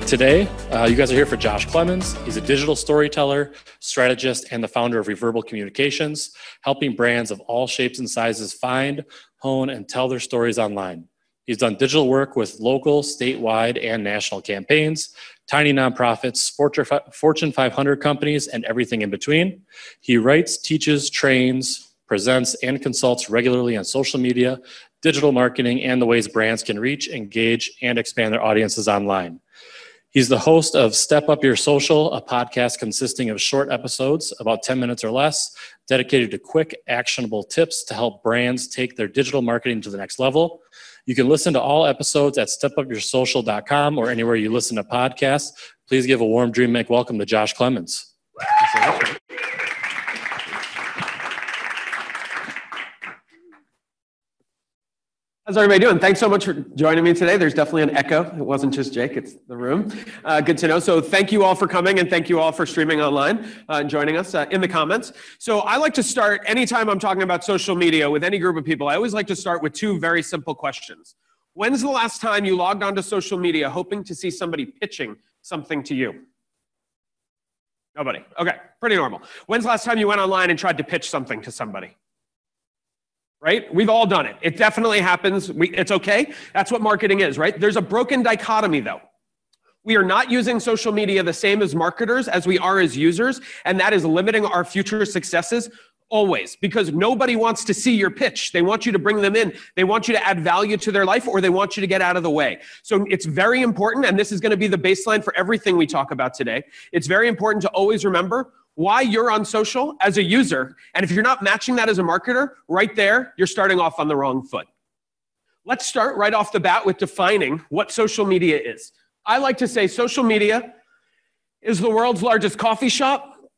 Today, you guys are here for Josh Klemons. He's a digital storyteller, strategist, and the founder of Reverbal Communications, helping brands of all shapes and sizes find, hone, and tell their stories online. He's done digital work with local, statewide, and national campaigns, tiny nonprofits, Fortune 500 companies, and everything in between. He writes, teaches, trains, presents, and consults regularly on social media, digital marketing, and the ways brands can reach, engage, and expand their audiences online. He's the host of Step Up Your Social, a podcast consisting of short episodes, about 10 minutes or less, dedicated to quick, actionable tips to help brands take their digital marketing to the next level. You can listen to all episodes at stepupyoursocial.com or anywhere you listen to podcasts. Please give a warm DreamBank welcome to Josh Klemons. How's everybody doing? Thanks so much for joining me today. There's definitely an echo. It wasn't just Jake, it's the room. Good to know. So thank you all for coming, and thank you all for streaming online and joining us in the comments. So I like to start, anytime I'm talking about social media with any group of people, I always like to start with two very simple questions. When's the last time you logged onto social media hoping to see somebody pitching something to you? Nobody. Okay, pretty normal. When's the last time you went online and tried to pitch something to somebody? Right? We've all done it. It definitely happens. It's okay. That's what marketing is, right? There's a broken dichotomy, though. We are not using social media the same as marketers as we are as users, and that is limiting our future successes always, because nobody wants to see your pitch. They want you to bring them in. They want you to add value to their life, or they want you to get out of the way. So it's very important, and this is going to be the baseline for everything we talk about today. It's very important to always remember why you're on social as a user. And if you're not matching that as a marketer, right there, you're starting off on the wrong foot. Let's start right off the bat with defining what social media is. I like to say social media is the world's largest coffee shop,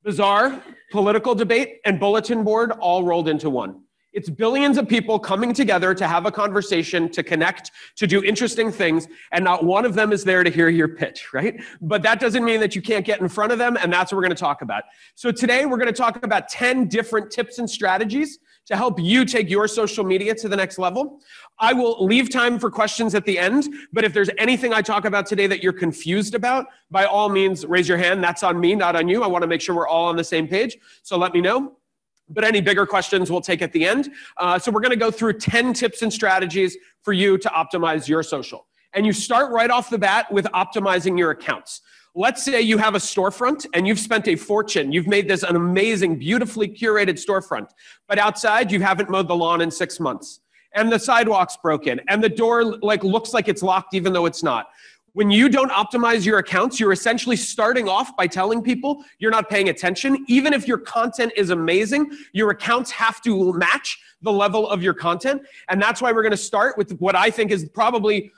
bazaar, political debate, and bulletin board all rolled into one. It's billions of people coming together to have a conversation, to connect, to do interesting things, and not one of them is there to hear your pitch, right? But that doesn't mean that you can't get in front of them, and that's what we're going to talk about. So today, we're going to talk about 10 different tips and strategies to help you take your social media to the next level. I will leave time for questions at the end, but if there's anything I talk about today that you're confused about, by all means, raise your hand. That's on me, not on you. I want to make sure we're all on the same page, so let me know. But any bigger questions we'll take at the end. So we're going to go through 10 tips and strategies for you to optimize your social. And you start right off the bat with optimizing your accounts. Let's say you have a storefront and you've spent a fortune. You've made this an amazing, beautifully curated storefront. But outside, you haven't mowed the lawn in 6 months. And the sidewalk's broken. And the door looks like it's locked even though it's not. When you don't optimize your accounts, you're essentially starting off by telling people you're not paying attention. Even if your content is amazing, your accounts have to match the level of your content. And that's why we're going to start with what I think is probably,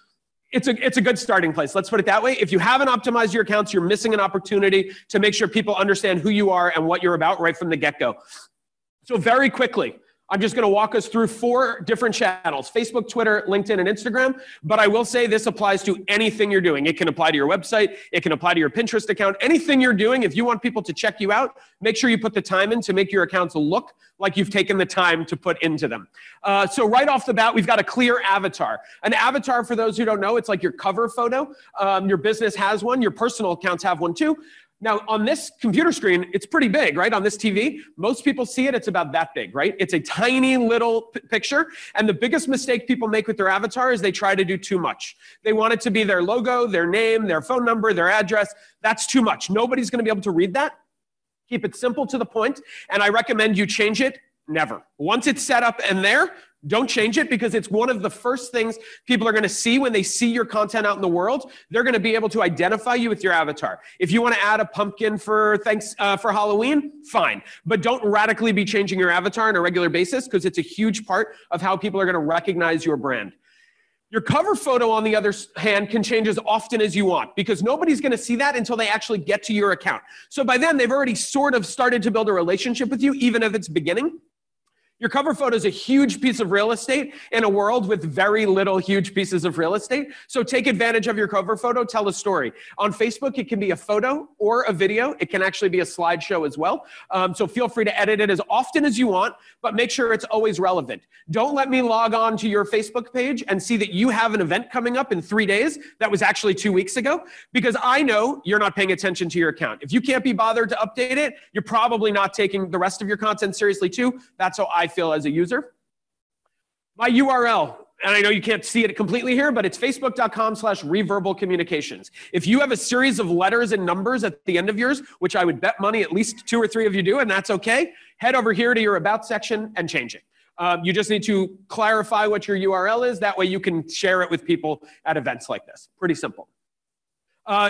it's a good starting place. Let's put it that way. If you haven't optimized your accounts, you're missing an opportunity to make sure people understand who you are and what you're about right from the get-go. So very quickly, I'm just going to walk us through 4 different channels: Facebook, Twitter, LinkedIn, and Instagram. But I will say this applies to anything you're doing. It can apply to your website. It can apply to your Pinterest account. Anything you're doing, if you want people to check you out, make sure you put the time in to make your accounts look like you've taken the time to put into them. So right off the bat, we've got a clear avatar. An avatar, for those who don't know, it's like your cover photo. Your business has one. Your personal accounts have one too. Now, on this computer screen, it's pretty big, right? On this TV, most people see it, it's about that big, right? It's a tiny little picture, and the biggest mistake people make with their avatar is they try to do too much. They want it to be their logo, their name, their phone number, their address. That's too much. Nobody's going to be able to read that. Keep it simple to the point, and I recommend you change it never. Once it's set up and there, don't change it, because it's one of the first things people are going to see when they see your content out in the world. They're going to be able to identify you with your avatar. If you want to add a pumpkin for Halloween, fine. But don't radically be changing your avatar on a regular basis, because it's a huge part of how people are going to recognize your brand. Your cover photo, on the other hand, can change as often as you want, because nobody's going to see that until they actually get to your account. So by then, they've already sort of started to build a relationship with you, even if it's beginning. Your cover photo is a huge piece of real estate in a world with very little huge pieces of real estate. So take advantage of your cover photo, tell a story. On Facebook, it can be a photo or a video. It can actually be a slideshow as well. So feel free to edit it as often as you want, but make sure it's always relevant. Don't let me log on to your Facebook page and see that you have an event coming up in 3 days that was actually 2 weeks ago, because I know you're not paying attention to your account. If you can't be bothered to update it, you're probably not taking the rest of your content seriously too. That's how I feel as a user. My URL, and I know you can't see it completely here, but it's facebook.com/reverbalcommunications. If you have a series of letters and numbers at the end of yours, which I would bet money at least 2 or 3 of you do, and that's okay, head over here to your About section and change it. You just need to clarify what your URL is. That way you can share it with people at events like this. Pretty simple.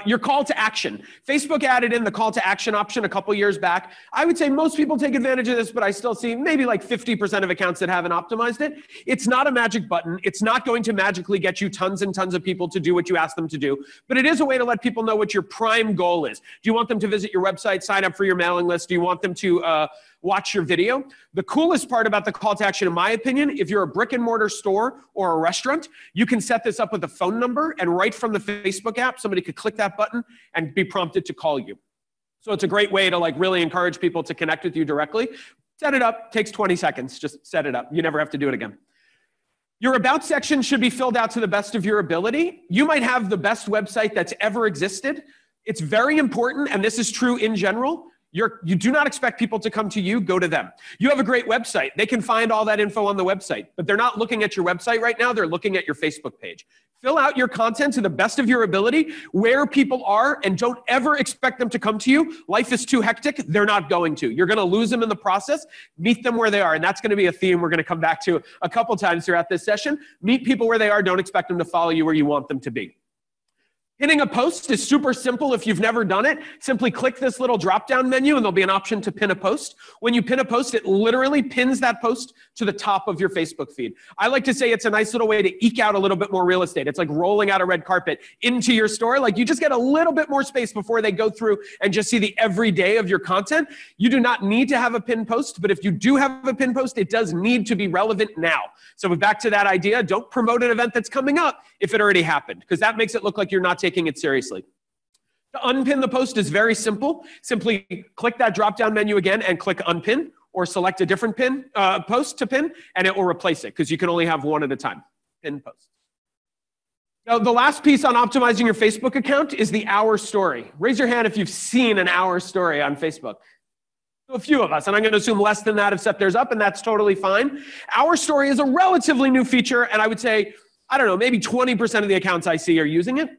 Your call to action. Facebook added in the call to action option a couple years back. I would say most people take advantage of this, but I still see maybe like 50% of accounts that haven't optimized it. It's not a magic button. It's not going to magically get you tons and tons of people to do what you ask them to do, but it is a way to let people know what your prime goal is. Do you want them to visit your website, sign up for your mailing list? Do you want them to watch your video? The coolest part about the call to action, in my opinion, if you're a brick and mortar store or a restaurant, you can set this up with a phone number, and right from the Facebook app, somebody could click that button and be prompted to call you. So it's a great way to like really encourage people to connect with you directly. Set it up, takes 20 seconds, just set it up. You never have to do it again. Your About section should be filled out to the best of your ability. You might have the best website that's ever existed. It's very important, and this is true in general. You do not expect people to come to you, go to them. You have a great website. They can find all that info on the website, but they're not looking at your website right now. They're looking at your Facebook page. Fill out your content to the best of your ability, where people are, and don't ever expect them to come to you. Life is too hectic. They're not going to. You're going to lose them in the process. Meet them where they are, and that's going to be a theme we're going to come back to a couple times throughout this session. Meet people where they are. Don't expect them to follow you where you want them to be. Pinning a post is super simple if you've never done it. Simply click this little drop-down menu and there'll be an option to pin a post. When you pin a post, it literally pins that post to the top of your Facebook feed. I like to say it's a nice little way to eke out a little bit more real estate. It's like rolling out a red carpet into your store. Like you just get a little bit more space before they go through and just see the everyday of your content. You do not need to have a pin post, but if you do have a pin post, it does need to be relevant now. So back to that idea, don't promote an event that's coming up if it already happened, because that makes it look like you're not taking it seriously. To unpin the post is very simple. Simply click that drop-down menu again and click unpin, or select a different post to pin, and it will replace it, because you can only have one at a time. Pin post. Now, the last piece on optimizing your Facebook account is the hour story. Raise your hand if you've seen an hour story on Facebook. A few of us, and I'm going to assume less than that if set theirs up, and that's totally fine. Our story is a relatively new feature, and I would say, I don't know, maybe 20% of the accounts I see are using it.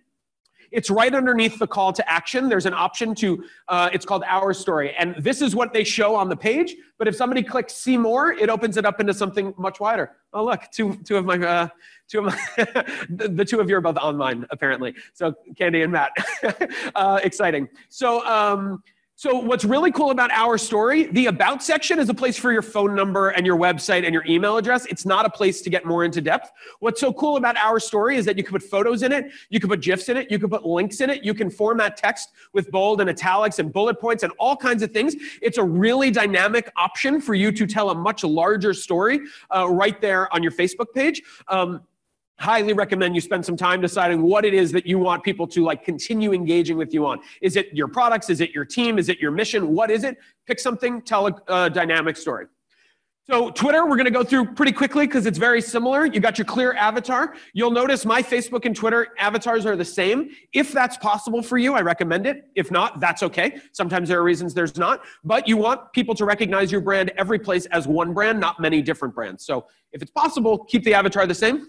It's right underneath the call to action. There's an option to, it's called Our Story, and this is what they show on the page, but if somebody clicks See More, it opens it up into something much wider. Oh, look, two of my, the two of you are both online, apparently. So Candy and Matt, exciting. So what's really cool about Our Story, the About section is a place for your phone number and your website and your email address. It's not a place to get more into depth. What's so cool about Our Story is that you can put photos in it, you can put GIFs in it, you can put links in it, you can format text with bold and italics and bullet points and all kinds of things. It's a really dynamic option for you to tell a much larger story right there on your Facebook page. Highly recommend you spend some time deciding what it is that you want people to like continue engaging with you on. Is it your products? Is it your team? Is it your mission? What is it? Pick something, tell a dynamic story. So Twitter, we're going to go through pretty quickly because it's very similar. You got your clear avatar. You'll notice my Facebook and Twitter avatars are the same. If that's possible for you, I recommend it. If not, that's okay. Sometimes there are reasons there's not. But you want people to recognize your brand every place as one brand, not many different brands. So if it's possible, keep the avatar the same.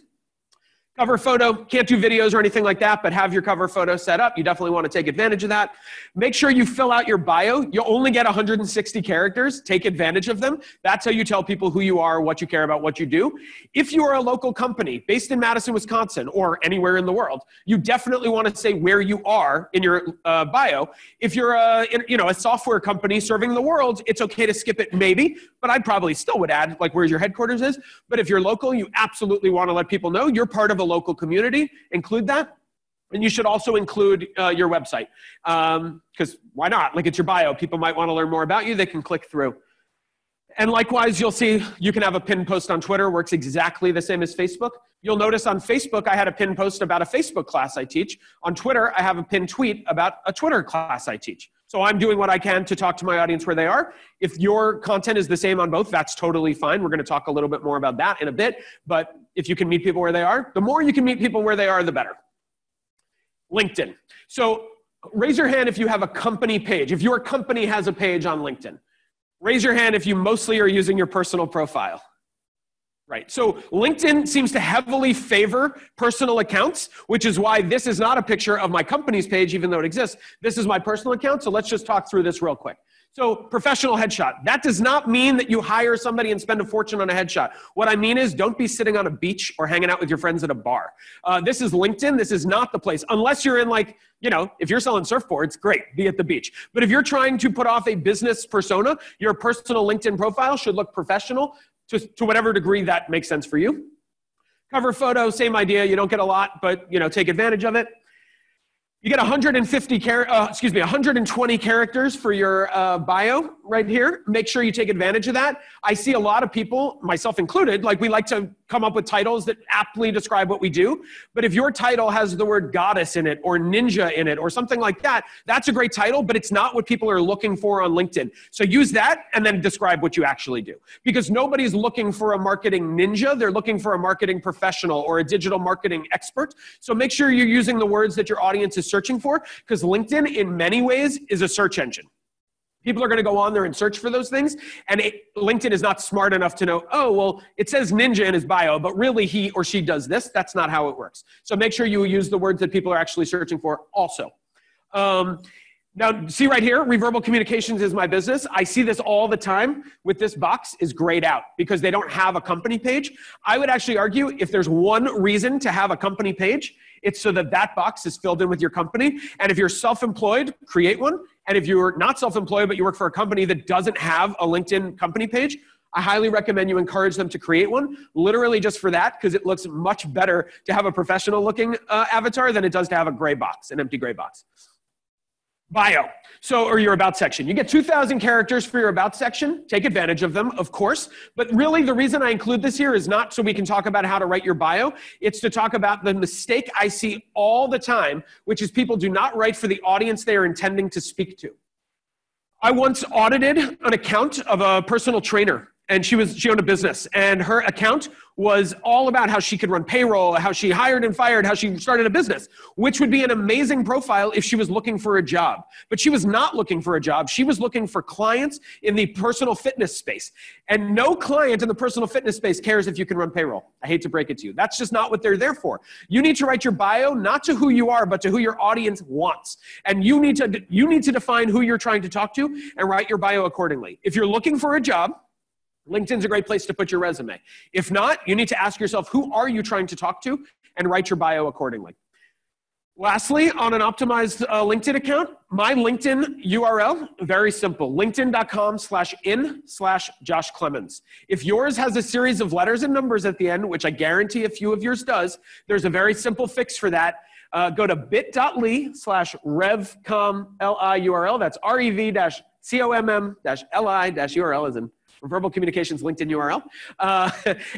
Cover photo, can't do videos or anything like that, but have your cover photo set up. You definitely want to take advantage of that. Make sure you fill out your bio. You'll only get 160 characters. Take advantage of them. That's how you tell people who you are, what you care about, what you do. If you are a local company based in Madison, Wisconsin, or anywhere in the world, you definitely want to say where you are in your bio. If you're a software company serving the world, it's okay to skip it maybe, but I probably still would add like where your headquarters is. But if you're local, you absolutely want to let people know you're part of a local community. Include that. And you should also include your website, because why not? Like, it's your bio. People might want to learn more about you. They can click through. And likewise, you'll see you can have a pinned post on Twitter, works exactly the same as Facebook. You'll notice on Facebook, I had a pinned post about a Facebook class I teach. On Twitter, I have a pinned tweet about a Twitter class I teach. So I'm doing what I can to talk to my audience where they are. If your content is the same on both, that's totally fine. We're going to talk a little bit more about that in a bit. But if you can meet people where they are, the more you can meet people where they are, the better. LinkedIn. So raise your hand if you have a company page. If your company has a page on LinkedIn. Raise your hand if you mostly are using your personal profile. Right, so LinkedIn seems to heavily favor personal accounts, which is why this is not a picture of my company's page, even though it exists. This is my personal account, so let's just talk through this real quick. So professional headshot. That does not mean that you hire somebody and spend a fortune on a headshot. What I mean is don't be sitting on a beach or hanging out with your friends at a bar. This is LinkedIn. This is not the place. Unless you're in like, you know, if you're selling surfboards, great, be at the beach. But if you're trying to put off a business persona, your personal LinkedIn profile should look professional to whatever degree that makes sense for you. Cover photo, same idea. You don't get a lot, but you know, take advantage of it. You get 120 characters for your bio right here. Make sure you take advantage of that. I see a lot of people, myself included, like we like to come up with titles that aptly describe what we do. But if your title has the word goddess in it or ninja in it or something like that, that's a great title, but it's not what people are looking for on LinkedIn. So use that and then describe what you actually do. Because nobody's looking for a marketing ninja. They're looking for a marketing professional or a digital marketing expert. So make sure you're using the words that your audience is searching for, because LinkedIn in many ways is a search engine. People are going to go on there and search for those things, and LinkedIn is not smart enough to know, oh, well, it says ninja in his bio, but really he or she does this. That's not how it works. So make sure you use the words that people are actually searching for also. Now, see right here, reverbal communications is my business. I see this all the time with this box is grayed out because they don't have a company page. I would actually argue if there's one reason to have a company page, it's so that that box is filled in with your company. And if you're self-employed, create one. And if you're not self-employed, but you work for a company that doesn't have a LinkedIn company page, I highly recommend you encourage them to create one, literally just for that, because it looks much better to have a professional looking avatar than it does to have a gray box, an empty gray box. Bio, or your about section. You get 2,000 characters for your about section. Take advantage of them, of course. But really, the reason I include this here is not so we can talk about how to write your bio. It's to talk about the mistake I see all the time, which is people do not write for the audience they are intending to speak to. I once audited an account of a personal trainer, and she owned a business, and her account was all about how she could run payroll, how she hired and fired, how she started a business, which would be an amazing profile if she was looking for a job. But she was not looking for a job. She was looking for clients in the personal fitness space. And no client in the personal fitness space cares if you can run payroll. I hate to break it to you. That's just not what they're there for. You need to write your bio not to who you are, but to who your audience wants. And you need to define who you're trying to talk to and write your bio accordingly. If you're looking for a job, LinkedIn's a great place to put your resume. If not, you need to ask yourself, who are you trying to talk to, and write your bio accordingly. Lastly, on an optimized LinkedIn account, my LinkedIn URL, very simple, linkedin.com/in/Josh Klemons. If yours has a series of letters and numbers at the end, which I guarantee a few of yours does, there's a very simple fix for that. Go to bit.ly/revcom URL. That's rev-comm-li-URL as in Verbal Communications LinkedIn URL.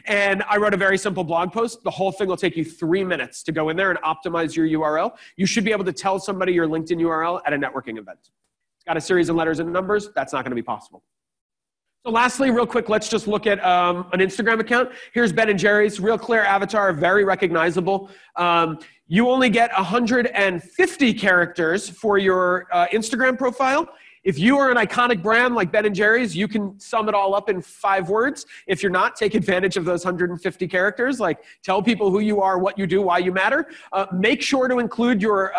And I wrote a very simple blog post. The whole thing will take you 3 minutes to go in there and optimize your URL. You should be able to tell somebody your LinkedIn URL at a networking event. It's got a series of letters and numbers. That's not going to be possible. So lastly, real quick, let's just look at an Instagram account. Here's Ben & Jerry's, real clear avatar, very recognizable. You only get 150 characters for your Instagram profile. If you are an iconic brand like Ben & Jerry's, you can sum it all up in 5 words. If you're not, take advantage of those 150 characters. Like, tell people who you are, what you do, why you matter. Make sure to include your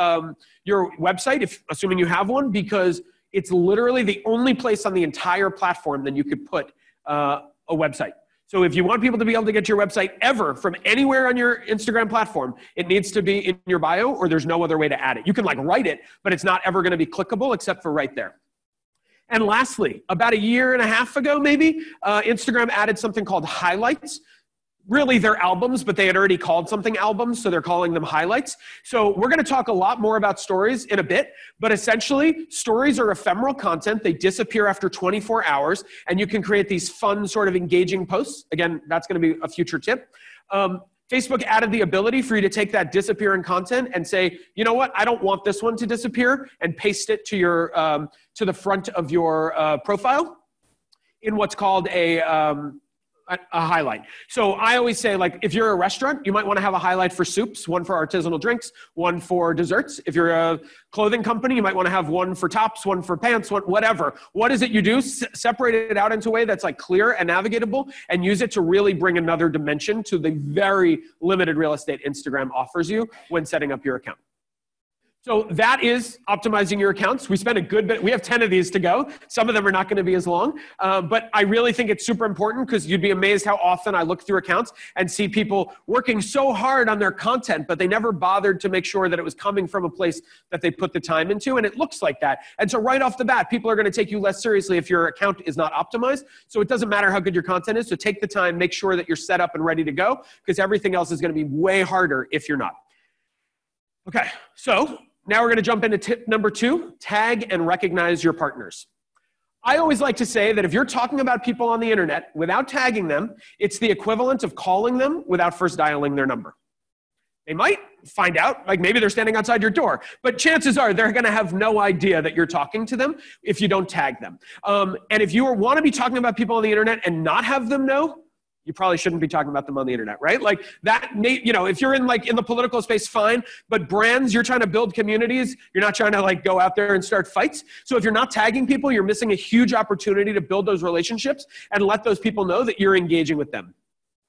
website, assuming you have one, because it's literally the only place on the entire platform that you could put a website. So if you want people to be able to get to your website ever from anywhere on your Instagram platform, it needs to be in your bio, or there's no other way to add it. You can like write it, but it's not ever going to be clickable except for right there. And lastly, about a year and a half ago, maybe, Instagram added something called highlights. really they're albums, but they had already called something albums, so they're calling them highlights. So we're going to talk a lot more about stories in a bit, but essentially stories are ephemeral content. They disappear after 24 hours, and you can create these fun sort of engaging posts. Again, that's going to be a future tip. Facebook added the ability for you to take that disappearing content and say, you know what, I don't want this one to disappear, and paste it to your to the front of your profile in what's called a highlight. So I always say, like, if you're a restaurant, you might want to have a highlight for soups, one for artisanal drinks, one for desserts. If you're a clothing company, you might want to have one for tops, one for pants, whatever. What is it you do? Separate it out into a way that's like clear and navigatable, and use it to really bring another dimension to the very limited real estate Instagram offers you when setting up your account. So that is optimizing your accounts. We spent a good bit. We have 10 of these to go. Some of them are not going to be as long. But I really think it's super important, because you'd be amazed how often I look through accounts and see people working so hard on their content, but they never bothered to make sure that it was coming from a place that they put the time into. And it looks like that. And so right off the bat, people are going to take you less seriously if your account is not optimized. So it doesn't matter how good your content is. So take the time, make sure that you're set up and ready to go, because everything else is going to be way harder if you're not. Okay, so now we're going to jump into tip number 2, tag and recognize your partners. I always like to say that if you're talking about people on the internet without tagging them, it's the equivalent of calling them without first dialing their number. They might find out, like maybe they're standing outside your door, but chances are they're going to have no idea that you're talking to them if you don't tag them. And if you want to be talking about people on the internet and not have them know, you probably shouldn't be talking about them on the internet, right? Like that, you know, if you're in the political space, fine, but brands, you're trying to build communities. You're not trying to like go out there and start fights. So if you're not tagging people, you're missing a huge opportunity to build those relationships and let those people know that you're engaging with them.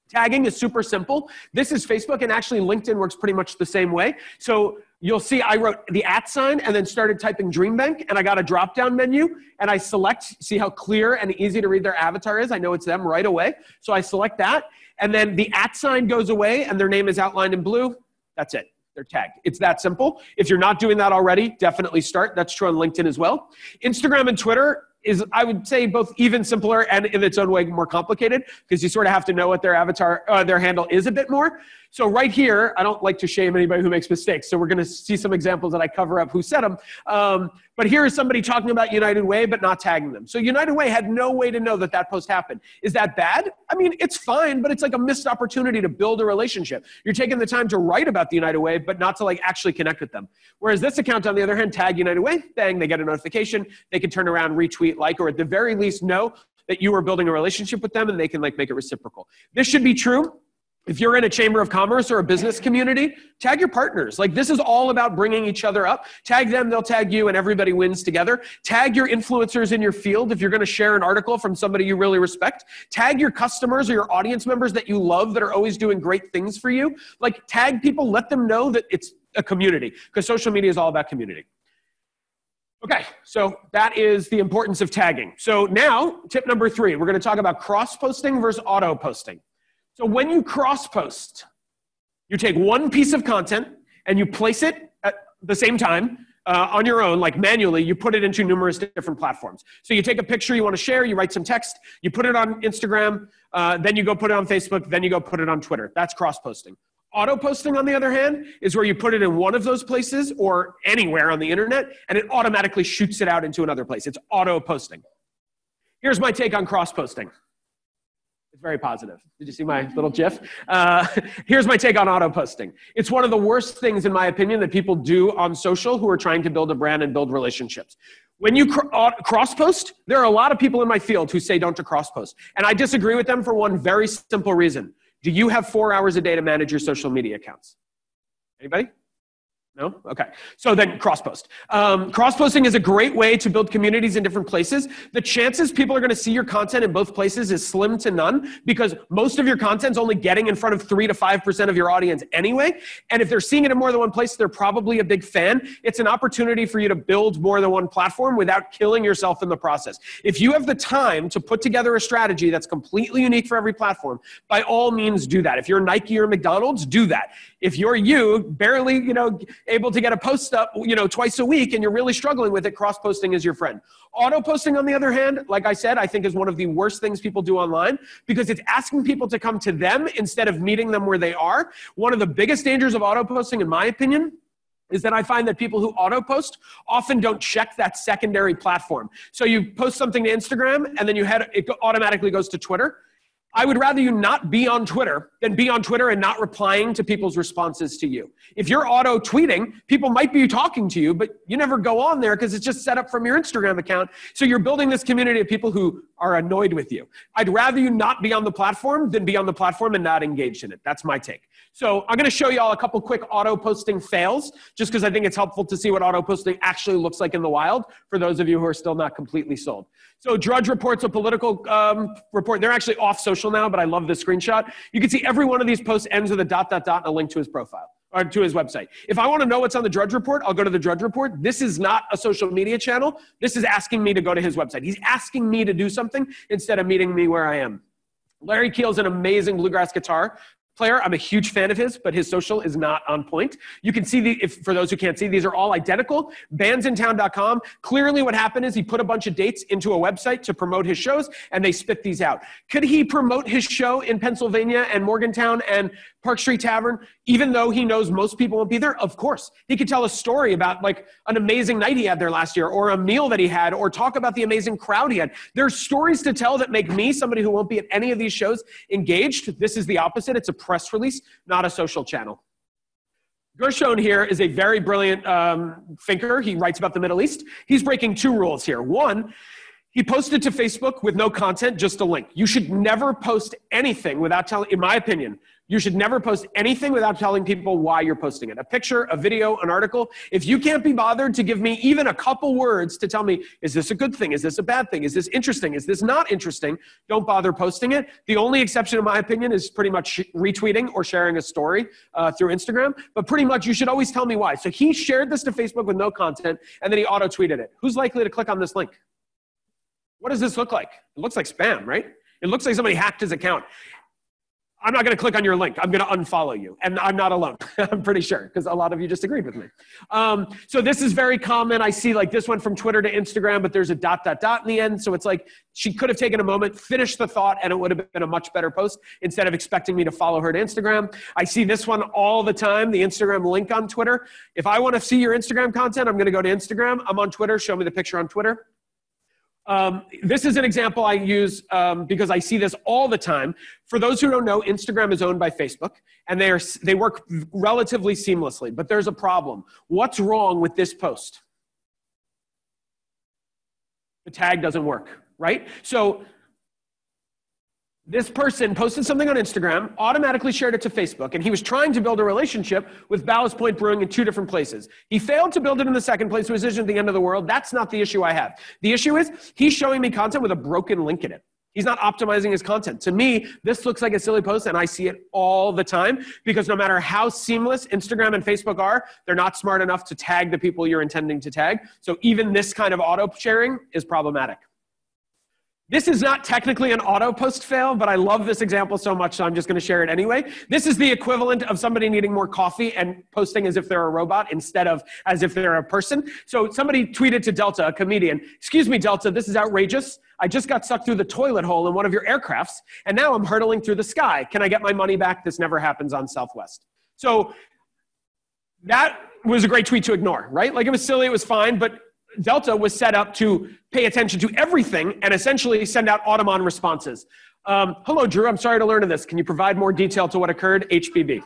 Tagging is super simple. This is Facebook, and actually LinkedIn works pretty much the same way. So you'll see I wrote the @ sign and then started typing DreamBank, and I got a drop-down menu, and I select, see how clear and easy to read their avatar is? I know it's them right away. So I select that, and then the @ sign goes away, and their name is outlined in blue. That's it. They're tagged. It's that simple. If you're not doing that already, definitely start. That's true on LinkedIn as well. Instagram and Twitter is, I would say, both even simpler and in its own way more complicated, because you sort of have to know what their avatar, their handle is a bit more. So right here, I don't like to shame anybody who makes mistakes. So we're going to see some examples that I cover up who said them. But here is somebody talking about United Way, but not tagging them. So United Way had no way to know that that post happened. Is that bad? I mean, it's fine, but it's like a missed opportunity to build a relationship. You're taking the time to write about the United Way, but not to like actually connect with them. Whereas this account, on the other hand, tag United Way, bang, they get a notification. They can turn around, retweet, like, or at the very least know that you are building a relationship with them, and they can like make it reciprocal. This should be true if you're in a chamber of commerce or a business community. Tag your partners. Like, this is all about bringing each other up. Tag them, they'll tag you, and everybody wins together. Tag your influencers in your field if you're going to share an article from somebody you really respect. Tag your customers or your audience members that you love that are always doing great things for you. Like, tag people, let them know that it's a community, because social media is all about community. Okay, so that is the importance of tagging. So now, tip number 3, we're going to talk about cross-posting versus auto-posting. So when you cross-post, you take one piece of content and you place it at the same time on your own, like manually. You put it into numerous different platforms. So you take a picture you want to share, you write some text, you put it on Instagram, then you go put it on Facebook, then you go put it on Twitter. That's cross-posting. Auto-posting, on the other hand, is where you put it in one of those places or anywhere on the internet, and it automatically shoots it out into another place. It's auto-posting. Here's my take on cross-posting. It's very positive. Did you see my little GIF? Here's my take on auto-posting. It's one of the worst things, in my opinion, that people do on social who are trying to build a brand and build relationships. When you cross-post, there are a lot of people in my field who say don't to cross-post. And I disagree with them for one very simple reason. Do you have 4 hours a day to manage your social media accounts? Anybody? No? Okay. So then cross-post. Cross-posting is a great way to build communities in different places. The chances people are going to see your content in both places is slim to none, because most of your content's only getting in front of 3 to 5% of your audience anyway. And if they're seeing it in more than one place, they're probably a big fan. It's an opportunity for you to build more than one platform without killing yourself in the process. If you have the time to put together a strategy that's completely unique for every platform, by all means do that. If you're Nike or McDonald's, do that. If you're you, barely, able to get a post up, twice a week, and you're really struggling with it, cross-posting is your friend. Auto-posting, on the other hand, like I said, I think is one of the worst things people do online because it's asking people to come to them instead of meeting them where they are. One of the biggest dangers of auto-posting, in my opinion, is that I find that people who auto-post often don't check that secondary platform. So you post something to Instagram, and then it automatically goes to Twitter. I would rather you not be on Twitter than be on Twitter and not replying to people's responses to you. If you're auto-tweeting, people might be talking to you, but you never go on there because it's just set up from your Instagram account. So you're building this community of people who are annoyed with you. I'd rather you not be on the platform than be on the platform and not engaged in it. That's my take. So I'm going to show you all a couple quick auto-posting fails, just because I think it's helpful to see what auto-posting actually looks like in the wild for those of you who are still not completely sold. So Drudge reports a political report. They're actually off social now, but I love this screenshot. You can see every one of these posts ends with a ... and a link to his profile, or to his website. If I want to know what's on the Drudge report, I'll go to the Drudge report. This is not a social media channel. This is asking me to go to his website. He's asking me to do something instead of meeting me where I am. Larry Keel's an amazing bluegrass guitar player. I'm a huge fan of his, but his social is not on point. You can see, for those who can't see, these are all identical. Bandsintown.com. Clearly what happened is he put a bunch of dates into a website to promote his shows, and they spit these out. Could he promote his show in Pennsylvania and Morgantown and Park Street Tavern, even though he knows most people won't be there? Of course. He could tell a story about like an amazing night he had there last year, or a meal that he had, or talk about the amazing crowd he had. There's stories to tell that make me, somebody who won't be at any of these shows, engaged. This is the opposite. It's a press release, not a social channel. Gershon here is a very brilliant thinker. He writes about the Middle East. He's breaking two rules here. One, he posted to Facebook with no content, just a link. You should never post anything without telling, in my opinion, you should never post anything without telling people why you're posting it. A picture, a video, an article. If you can't be bothered to give me even a couple words to tell me, is this a good thing? Is this a bad thing? Is this interesting? Is this not interesting? Don't bother posting it. The only exception, in my opinion, is pretty much retweeting or sharing a story through Instagram. But pretty much you should always tell me why. So he shared this to Facebook with no content, and then he auto-tweeted it. Who's likely to click on this link? What does this look like? It looks like spam, right? It looks like somebody hacked his account. I'm not going to click on your link. I'm going to unfollow you. And I'm not alone, I'm pretty sure, because a lot of you just agreed with me. So this is very common. I see like this one from Twitter to Instagram, but there's a ... in the end. So it's like she could have taken a moment, finished the thought, and it would have been a much better post instead of expecting me to follow her to Instagram. I see this one all the time, the Instagram link on Twitter. If I want to see your Instagram content, I'm going to go to Instagram. I'm on Twitter. Show me the picture on Twitter. This is an example I use because I see this all the time. For those who don't know, Instagram is owned by Facebook, and they work relatively seamlessly. But there's a problem. What's wrong with this post? The tag doesn't work, right? So this person posted something on Instagram, automatically shared it to Facebook, and he was trying to build a relationship with Ballast Point Brewing in two different places. He failed to build it in the second place, which isn't the end of the world. That's not the issue I have. The issue is he's showing me content with a broken link in it. He's not optimizing his content. To me, this looks like a silly post, and I see it all the time because no matter how seamless Instagram and Facebook are, they're not smart enough to tag the people you're intending to tag. So even this kind of auto sharing is problematic. This is not technically an auto post fail, but I love this example so much, so I'm just going to share it anyway. This is the equivalent of somebody needing more coffee and posting as if they're a robot instead of as if they're a person. So somebody tweeted to Delta, a comedian, "Excuse me, Delta, this is outrageous. I just got sucked through the toilet hole in one of your aircrafts, and now I'm hurtling through the sky. Can I get my money back? This never happens on Southwest." So that was a great tweet to ignore, right? Like it was silly, it was fine, but Delta was set up to pay attention to everything and essentially send out Automon responses. Hello, Drew, I'm sorry to learn of this. Can you provide more detail to what occurred? HBB.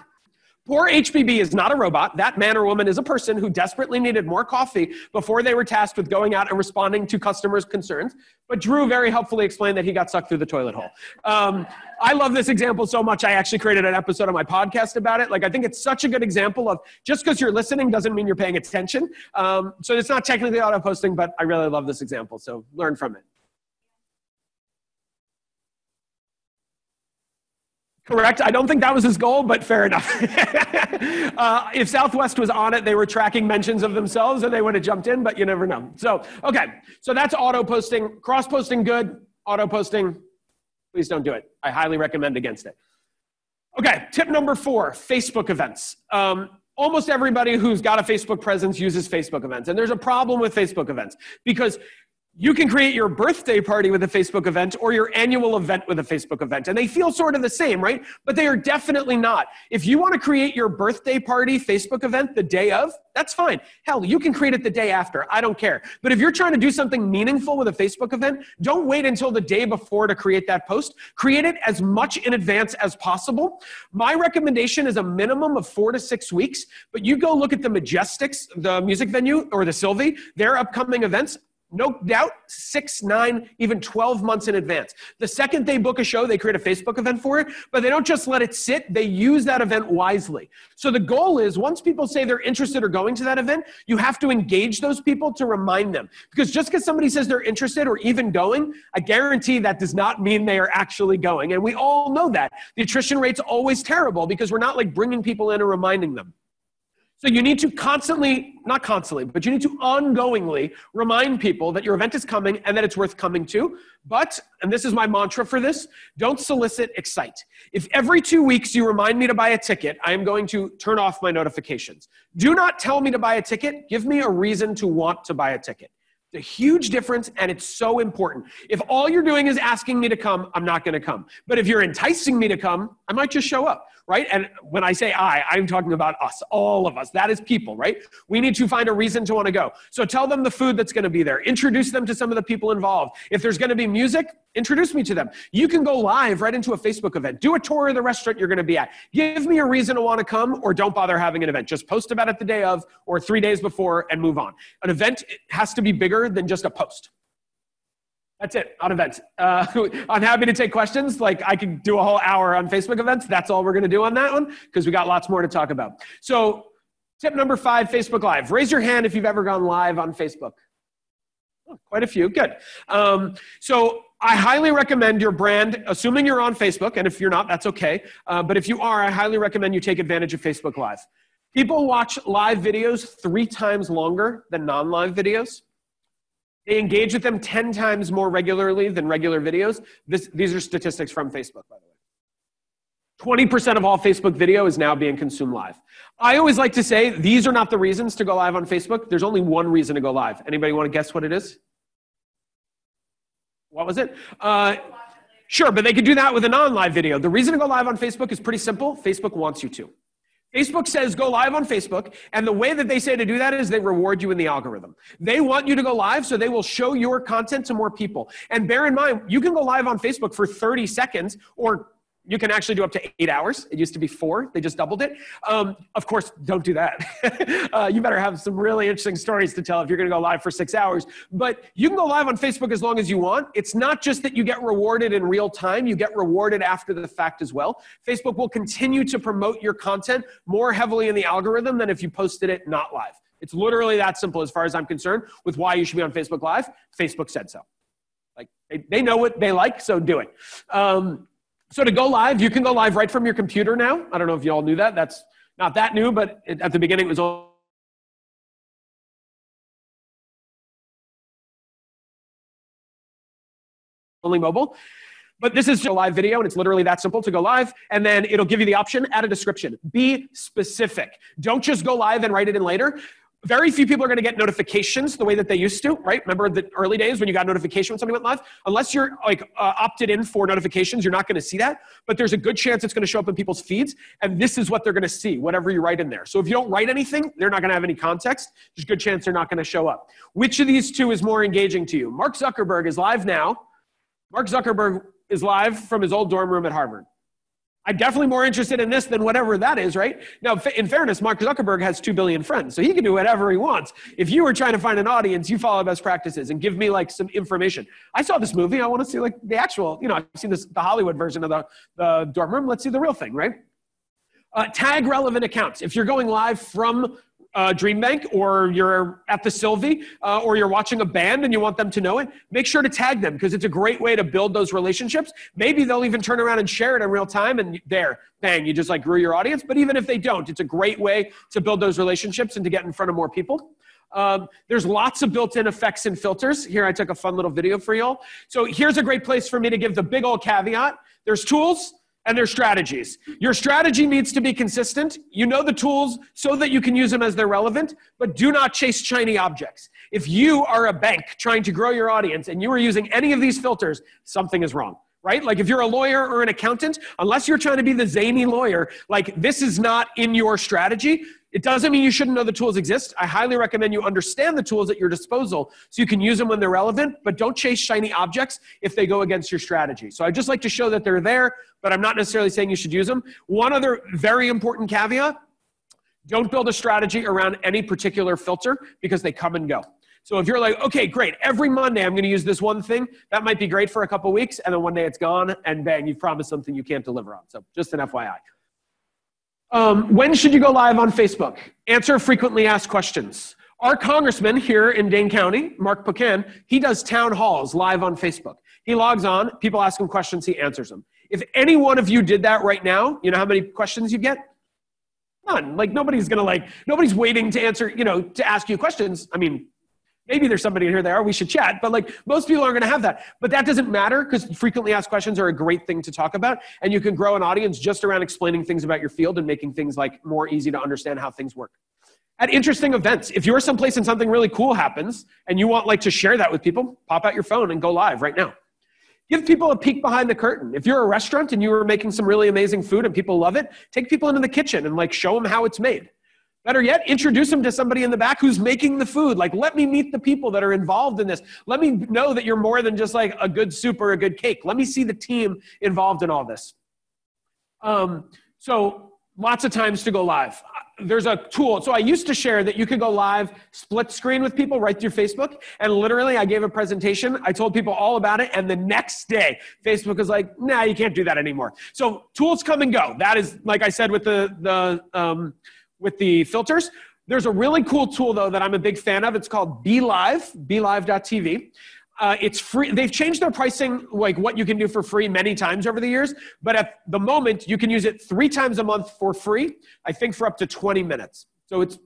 Poor HBB is not a robot. That man or woman is a person who desperately needed more coffee before they were tasked with going out and responding to customers' concerns. But Drew very helpfully explained that he got sucked through the toilet hole. I love this example so much, I actually created an episode on my podcast about it. Like, I think it's such a good example of just because you're listening doesn't mean you're paying attention. So it's not technically auto posting, but I really love this example. So learn from it. Correct. I don't think that was his goal, but fair enough. If Southwest was on it, they were tracking mentions of themselves and they would have jumped in, but you never know. So, okay. So that's auto posting. Cross posting, good. Auto posting, please don't do it. I highly recommend against it. Okay. Tip number 4, Facebook events. almost everybody who's got a Facebook presence uses Facebook events. And there's a problem with Facebook events because you can create your birthday party with a Facebook event or your annual event with a Facebook event. And they feel sort of the same, right? But they are definitely not. If you want to create your birthday party Facebook event the day of, that's fine. Hell, you can create it the day after. I don't care. But if you're trying to do something meaningful with a Facebook event, don't wait until the day before to create that post. Create it as much in advance as possible. My recommendation is a minimum of 4 to 6 weeks. But you go look at the Majestics, the music venue, or the Sylvie, their upcoming events. No doubt, 6, 9, even 12 months in advance. The second they book a show, they create a Facebook event for it, but they don't just let it sit. They use that event wisely. So the goal is once people say they're interested or going to that event, you have to engage those people to remind them. Because just because somebody says they're interested or even going, I guarantee that does not mean they are actually going. And we all know that. The attrition rate's always terrible because we're not like bringing people in and reminding them. So you need to not constantly, but you need to ongoingly remind people that your event is coming and that it's worth coming to. But, and this is my mantra for this, don't solicit, excite. If every 2 weeks you remind me to buy a ticket, I am going to turn off my notifications. Do not tell me to buy a ticket. Give me a reason to want to buy a ticket. It's a huge difference, and it's so important. If all you're doing is asking me to come, I'm not going to come. But if you're enticing me to come, I might just show up, right? And when I say I'm talking about us, all of us. That is people, right? We need to find a reason to want to go. So tell them the food that's going to be there. Introduce them to some of the people involved. If there's going to be music, introduce me to them. You can go live right into a Facebook event. Do a tour of the restaurant you're going to be at. Give me a reason to want to come, or don't bother having an event. Just post about it the day of or 3 days before and move on. An event has to be bigger than just a post. That's it on events. I'm happy to take questions. Like I could do a whole hour on Facebook events. That's all we're going to do on that one because we got lots more to talk about. So tip number 5, Facebook Live. Raise your hand if you've ever gone live on Facebook. Oh, quite a few. Good. So I highly recommend your brand, assuming you're on Facebook, and if you're not, that's okay. But if you are, I highly recommend you take advantage of Facebook Live. People watch live videos 3 times longer than non-live videos. They engage with them 10 times more regularly than regular videos. These are statistics from Facebook, by the way. 20% of all Facebook video is now being consumed live. I always like to say, these are not the reasons to go live on Facebook. There's only one reason to go live. Anybody want to guess what it is? What was it? Sure, but they could do that with a non-live video. The reason to go live on Facebook is pretty simple. Facebook wants you to. Facebook says go live on Facebook, and the way that they say to do that is they reward you in the algorithm. They want you to go live, so they will show your content to more people. And bear in mind, you can go live on Facebook for 30 seconds, or you can actually do up to 8 hours. It used to be 4. They just doubled it. Of course, don't do that. You better have some really interesting stories to tell if you're going to go live for 6 hours. But you can go live on Facebook as long as you want. It's not just that you get rewarded in real time. You get rewarded after the fact as well. Facebook will continue to promote your content more heavily in the algorithm than if you posted it not live. It's literally that simple as far as I'm concerned with why you should be on Facebook Live. Facebook said so. Like they know what they like, so do it. So to go live, you can go live right from your computer now. I don't know if you all knew that. That's not that new, but at the beginning it was only mobile. But this is a live video, and it's literally that simple to go live. And then it'll give you the option, add a description. Be specific. Don't just go live and write it in later. Very few people are going to get notifications the way that they used to, right? Remember the early days when you got notification when somebody went live? Unless you're like opted in for notifications, you're not going to see that. But there's a good chance it's going to show up in people's feeds. And this is what they're going to see, whatever you write in there. So if you don't write anything, they're not going to have any context. There's a good chance they're not going to show up. Which of these two is more engaging to you? Mark Zuckerberg is live now. Mark Zuckerberg is live from his old dorm room at Harvard. I'm definitely more interested in this than whatever that is, right? Now, in fairness, Mark Zuckerberg has 2 billion friends, so he can do whatever he wants. If you were trying to find an audience, you follow best practices and give me like some information. I saw this movie. I want to see like the actual, I've seen the Hollywood version of the dorm room. Let's see the real thing, right? Tag relevant accounts. If you're going live from DreamBank, or you're at the Sylvie, or you're watching a band and you want them to know it, make sure to tag them because it's a great way to build those relationships. Maybe they'll even turn around and share it in real time, and there, bang, you just like grew your audience. But even if they don't, it's a great way to build those relationships and to get in front of more people. There's lots of built-in effects and filters. Here I took a fun little video for y'all. So here's a great place for me to give the big old caveat. There's tools and their strategies. Your strategy needs to be consistent. You know the tools so that you can use them as they're relevant, but do not chase shiny objects. If you are a bank trying to grow your audience and you are using any of these filters, something is wrong, right? Like if you're a lawyer or an accountant, unless you're trying to be the zany lawyer, like this is not in your strategy. It doesn't mean you shouldn't know the tools exist. I highly recommend you understand the tools at your disposal so you can use them when they're relevant, but don't chase shiny objects if they go against your strategy. So I just like to show that they're there, but I'm not necessarily saying you should use them. One other very important caveat, don't build a strategy around any particular filter because they come and go. So if you're like, okay, great, every Monday I'm going to use this one thing, that might be great for a couple weeks, and then one day it's gone, and bang, you've promised something you can't deliver on. So just an FYI. When should you go live on Facebook? Answer frequently asked questions. Our congressman here in Dane County, Mark Pocan, he does town halls live on Facebook. He logs on, people ask him questions, he answers them. If any one of you did that right now, you know how many questions you get? None. Like nobody's waiting to answer, to ask you questions. I mean, maybe there's somebody in here there, we should chat, but like most people aren't gonna have that. But that doesn't matter because frequently asked questions are a great thing to talk about, and you can grow an audience just around explaining things about your field and making things like more easy to understand how things work. At interesting events, if you're someplace and something really cool happens and you want like to share that with people, pop out your phone and go live right now. Give people a peek behind the curtain. If you're a restaurant and you are making some really amazing food and people love it, take people into the kitchen and like show them how it's made. Better yet, introduce them to somebody in the back who's making the food. Like, let me meet the people that are involved in this. Let me know that you're more than just like a good soup or a good cake. Let me see the team involved in all this. So lots of times to go live. There's a tool. So I used to share that you could go live, split screen with people right through Facebook. And literally I gave a presentation. I told people all about it. And the next day, Facebook was like, nah, you can't do that anymore. So tools come and go. That is, like I said, with the filters. There's a really cool tool though that I'm a big fan of. It's called BeLive, BeLive.tv. It's free. They've changed their pricing, like what you can do for free many times over the years. But at the moment, you can use it 3 times a month for free, I think for up to 20 minutes. So it's,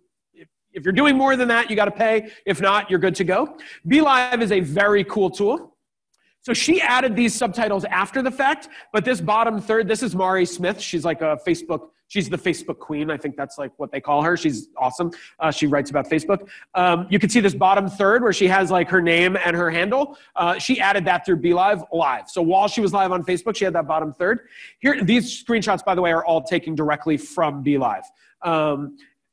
if you're doing more than that, you got to pay. If not, you're good to go. BeLive is a very cool tool. So she added these subtitles after the fact, but this bottom third, this is Mari Smith. She's like a Facebook, she's the Facebook queen. I think that's like what they call her. She's awesome. She writes about Facebook. You can see this bottom third where she has like her name and her handle. She added that through BeLive live. So while she was live on Facebook, she had that bottom third. Here, these screenshots, by the way, are all taken directly from BeLive.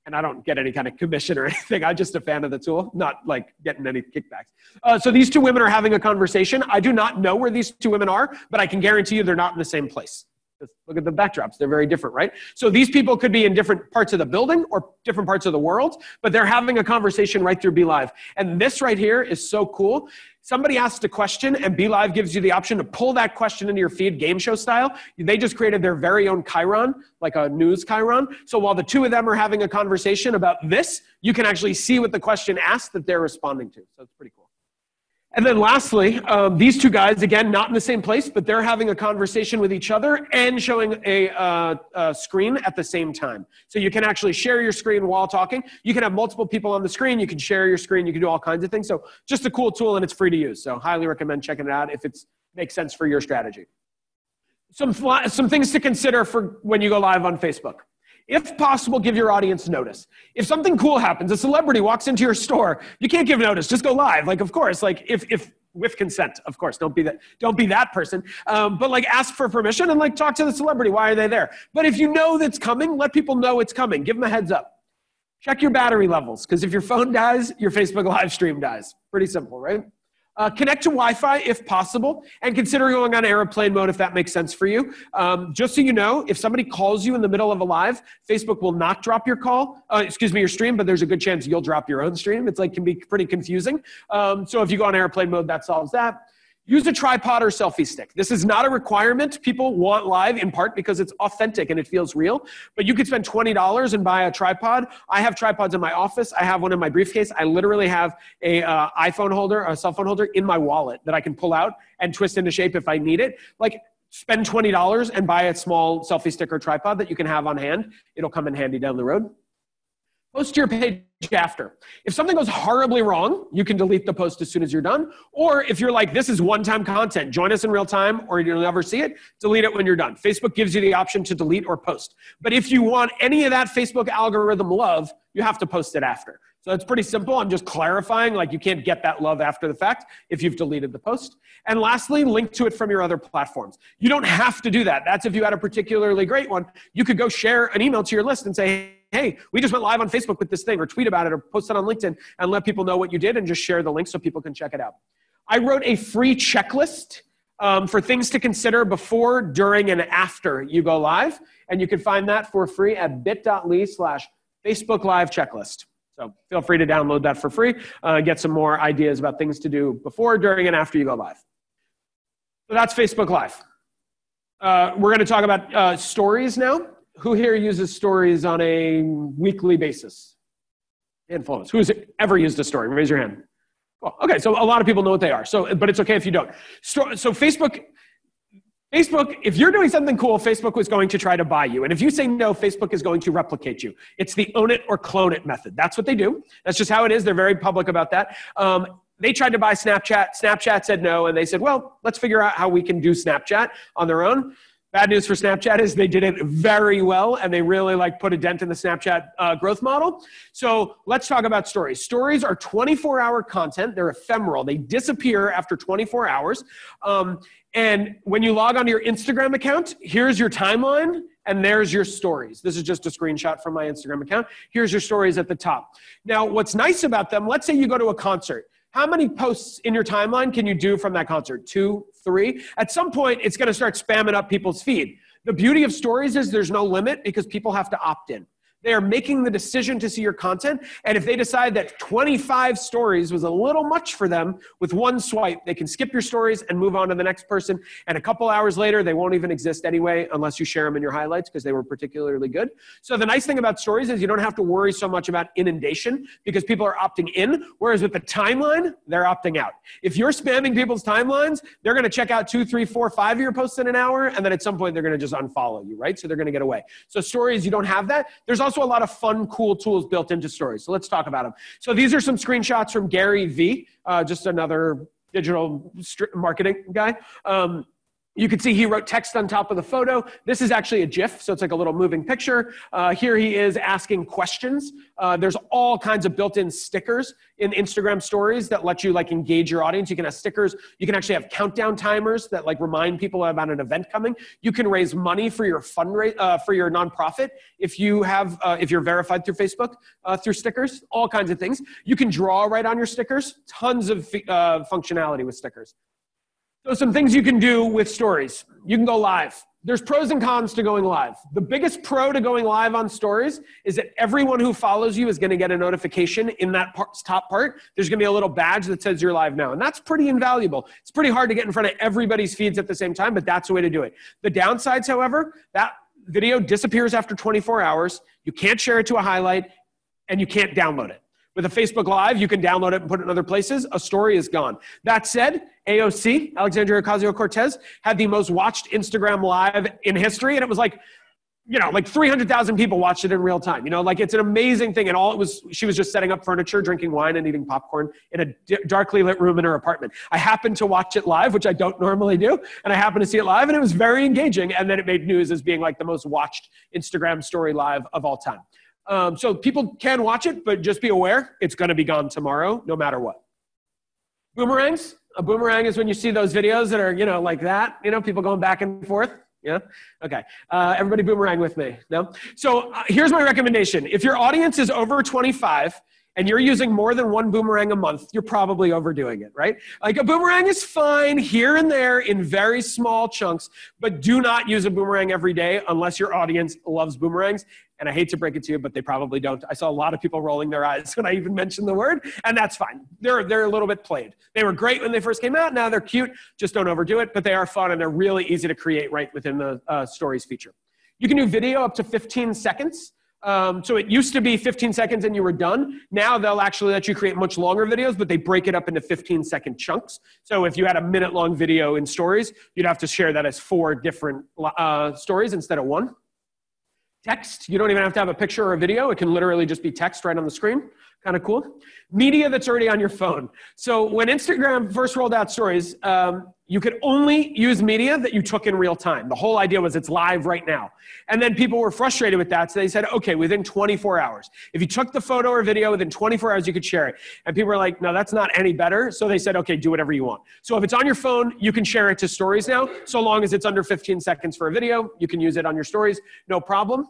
And I don't get any kind of commission or anything. I'm just a fan of the tool, not like getting any kickbacks. So these 2 women are having a conversation. I do not know where these 2 women are, but I can guarantee you they're not in the same place. Just look at the backdrops. They're very different, right? So these people could be in different parts of the building or different parts of the world, but they're having a conversation right through BeLive. And this right here is so cool. Somebody asked a question and BeLive gives you the option to pull that question into your feed game show style. They just created their very own Chiron, like a news Chiron. So while the 2 of them are having a conversation about this, you can actually see what the question asked that they're responding to. So it's pretty cool. And then lastly, these 2 guys, again, not in the same place, but they're having a conversation with each other and showing a screen at the same time. So you can actually share your screen while talking. You can have multiple people on the screen. You can share your screen. You can do all kinds of things. So just a cool tool, and it's free to use. So highly recommend checking it out if it makes sense for your strategy. Some things to consider for when you go live on Facebook. If possible, give your audience notice. If something cool happens, a celebrity walks into your store, you can't give notice, just go live. Like, of course, like if with consent, of course, don't be that person. But like ask for permission and like talk to the celebrity, why are they there? But if you know that's coming, let people know it's coming. Give them a heads up. Check your battery levels, because if your phone dies, your Facebook live stream dies. Pretty simple, right? Connect to Wi-Fi if possible, and consider going on airplane mode if that makes sense for you. Just so you know, if somebody calls you in the middle of a live, Facebook will not drop your call, your stream, but there's a good chance you'll drop your own stream. It's like can be pretty confusing. So if you go on airplane mode, that solves that. Use a tripod or selfie stick. This is not a requirement. People want live in part because it's authentic and it feels real, but you could spend $20 and buy a tripod. I have tripods in my office. I have one in my briefcase. I literally have a iPhone holder, a cell phone holder in my wallet that I can pull out and twist into shape if I need it. Like spend $20 and buy a small selfie stick or tripod that you can have on hand. It'll come in handy down the road. post to your page after. If something goes horribly wrong, you can delete the post as soon as you're done. Or if you're like, this is one-time content, join us in real time, or you'll never see it, delete it when you're done. Facebook gives you the option to delete or post. But if you want any of that Facebook algorithm love, you have to post it after. So it's pretty simple. I'm just clarifying, like you can't get that love after the fact if you've deleted the post. And lastly, link to it from your other platforms. You don't have to do that. That's if you had a particularly great one. You could go share an email to your list and say, hey, we just went live on Facebook with this thing, or tweet about it, or post it on LinkedIn, and let people know what you did, and just share the link so people can check it out. I wrote a free checklist for things to consider before, during, and after you go live. And you can find that for free at bit.ly/Facebook Live checklist. So feel free to download that for free, get some more ideas about things to do before, during, and after you go live. So that's Facebook Live. We're going to talk about stories now. Who here uses stories on a weekly basis? Handful of us. Who's ever used a story? Raise your hand. Well, okay, so a lot of people know what they are. So, but it's okay if you don't. So Facebook, if you're doing something cool, Facebook was going to try to buy you. And if you say no, Facebook is going to replicate you. It's the own it or clone it method. That's what they do. That's just how it is. They're very public about that. They tried to buy Snapchat. Snapchat said no, and they said, well, let's figure out how we can do Snapchat on their own. Bad news for Snapchat is they did it very well, and they really put a dent in the Snapchat growth model. So let's talk about stories. Stories are 24-hour content. They're ephemeral. They disappear after 24 hours. And when you log onto your Instagram account, here's your timeline, and there's your stories. This is just a screenshot from my Instagram account. Here's your stories at the top. Now, what's nice about them, let's say you go to a concert. How many posts in your timeline can you do from that concert? 2, 3? At some point, it's going to start spamming up people's feed. The beauty of stories is there's no limit because people have to opt in. They are making the decision to see your content, and if they decide that 25 stories was a little much for them, with one swipe, they can skip your stories and move on to the next person, and a couple hours later, they won't even exist anyway unless you share them in your highlights because they were particularly good. So the nice thing about stories is you don't have to worry so much about inundation because people are opting in, whereas with the timeline, they're opting out. If you're spamming people's timelines, they're going to check out 2, 3, 4, 5 of your posts in an hour, and then at some point, they're going to just unfollow you, right? So they're going to get away. So stories, you don't have that. There's also a lot of fun, cool tools built into stories. So let's talk about them. So these are some screenshots from Gary Vee, just another digital marketing guy. You can see he wrote text on top of the photo. This is actually a GIF, so it's like a little moving picture. Here he is asking questions. There's all kinds of built-in stickers in Instagram stories that let you engage your audience. You can have stickers. You can actually have countdown timers that remind people about an event coming. You can raise money for your for your nonprofit if you have if you're verified through Facebook through stickers. All kinds of things. You can draw right on your stickers. Tons of functionality with stickers. So some things you can do with stories. You can go live. There's pros and cons to going live. The biggest pro to going live on stories is that everyone who follows you is going to get a notification in that top part. There's going to be a little badge that says you're live now. And that's pretty invaluable. It's pretty hard to get in front of everybody's feeds at the same time, but that's the way to do it. The downsides, however, that video disappears after 24 hours. You can't share it to a highlight, and you can't download it. With a Facebook Live, you can download it and put it in other places. A story is gone. That said, AOC, Alexandria Ocasio-Cortez, had the most watched Instagram Live in history, and it was 300,000 people watched it in real time. It's an amazing thing, and she was just setting up furniture, drinking wine, and eating popcorn in a darkly lit room in her apartment. I happened to watch it live, which I don't normally do, and I happened to see it live, and it was very engaging, and then it made news as being the most watched Instagram story live of all time. So people can watch it, but just be aware, it's going to be gone tomorrow, no matter what. Boomerangs. A boomerang is when you see those videos that are, like that, people going back and forth. Yeah? Okay. Everybody boomerang with me. No? So here's my recommendation. If your audience is over 25 and you're using more than one boomerang a month, you're probably overdoing it, right? A boomerang is fine here and there in very small chunks, but do not use a boomerang every day unless your audience loves boomerangs. And I hate to break it to you, but they probably don't. I saw a lot of people rolling their eyes when I even mentioned the word, and that's fine. They're a little bit played. They were great when they first came out. Now they're cute. Just don't overdo it, but they are fun, and they're really easy to create right within the stories feature. You can do video up to 15 seconds. So it used to be 15 seconds and you were done. Now they'll actually let you create much longer videos, but they break it up into 15-second chunks. So if you had a minute-long video in stories, you'd have to share that as 4 different stories instead of 1. Text, you don't even have to have a picture or a video. It can literally just be text right on the screen. Kind of cool. Media that's already on your phone. So when Instagram first rolled out stories, you could only use media that you took in real time. The whole idea was it's live right now. And then people were frustrated with that. So they said, okay, within 24 hours. If you took the photo or video within 24 hours, you could share it. And people were like, no, that's not any better. So they said, okay, do whatever you want. So if it's on your phone, you can share it to stories now. So long as it's under 15 seconds for a video, you can use it on your stories, no problem.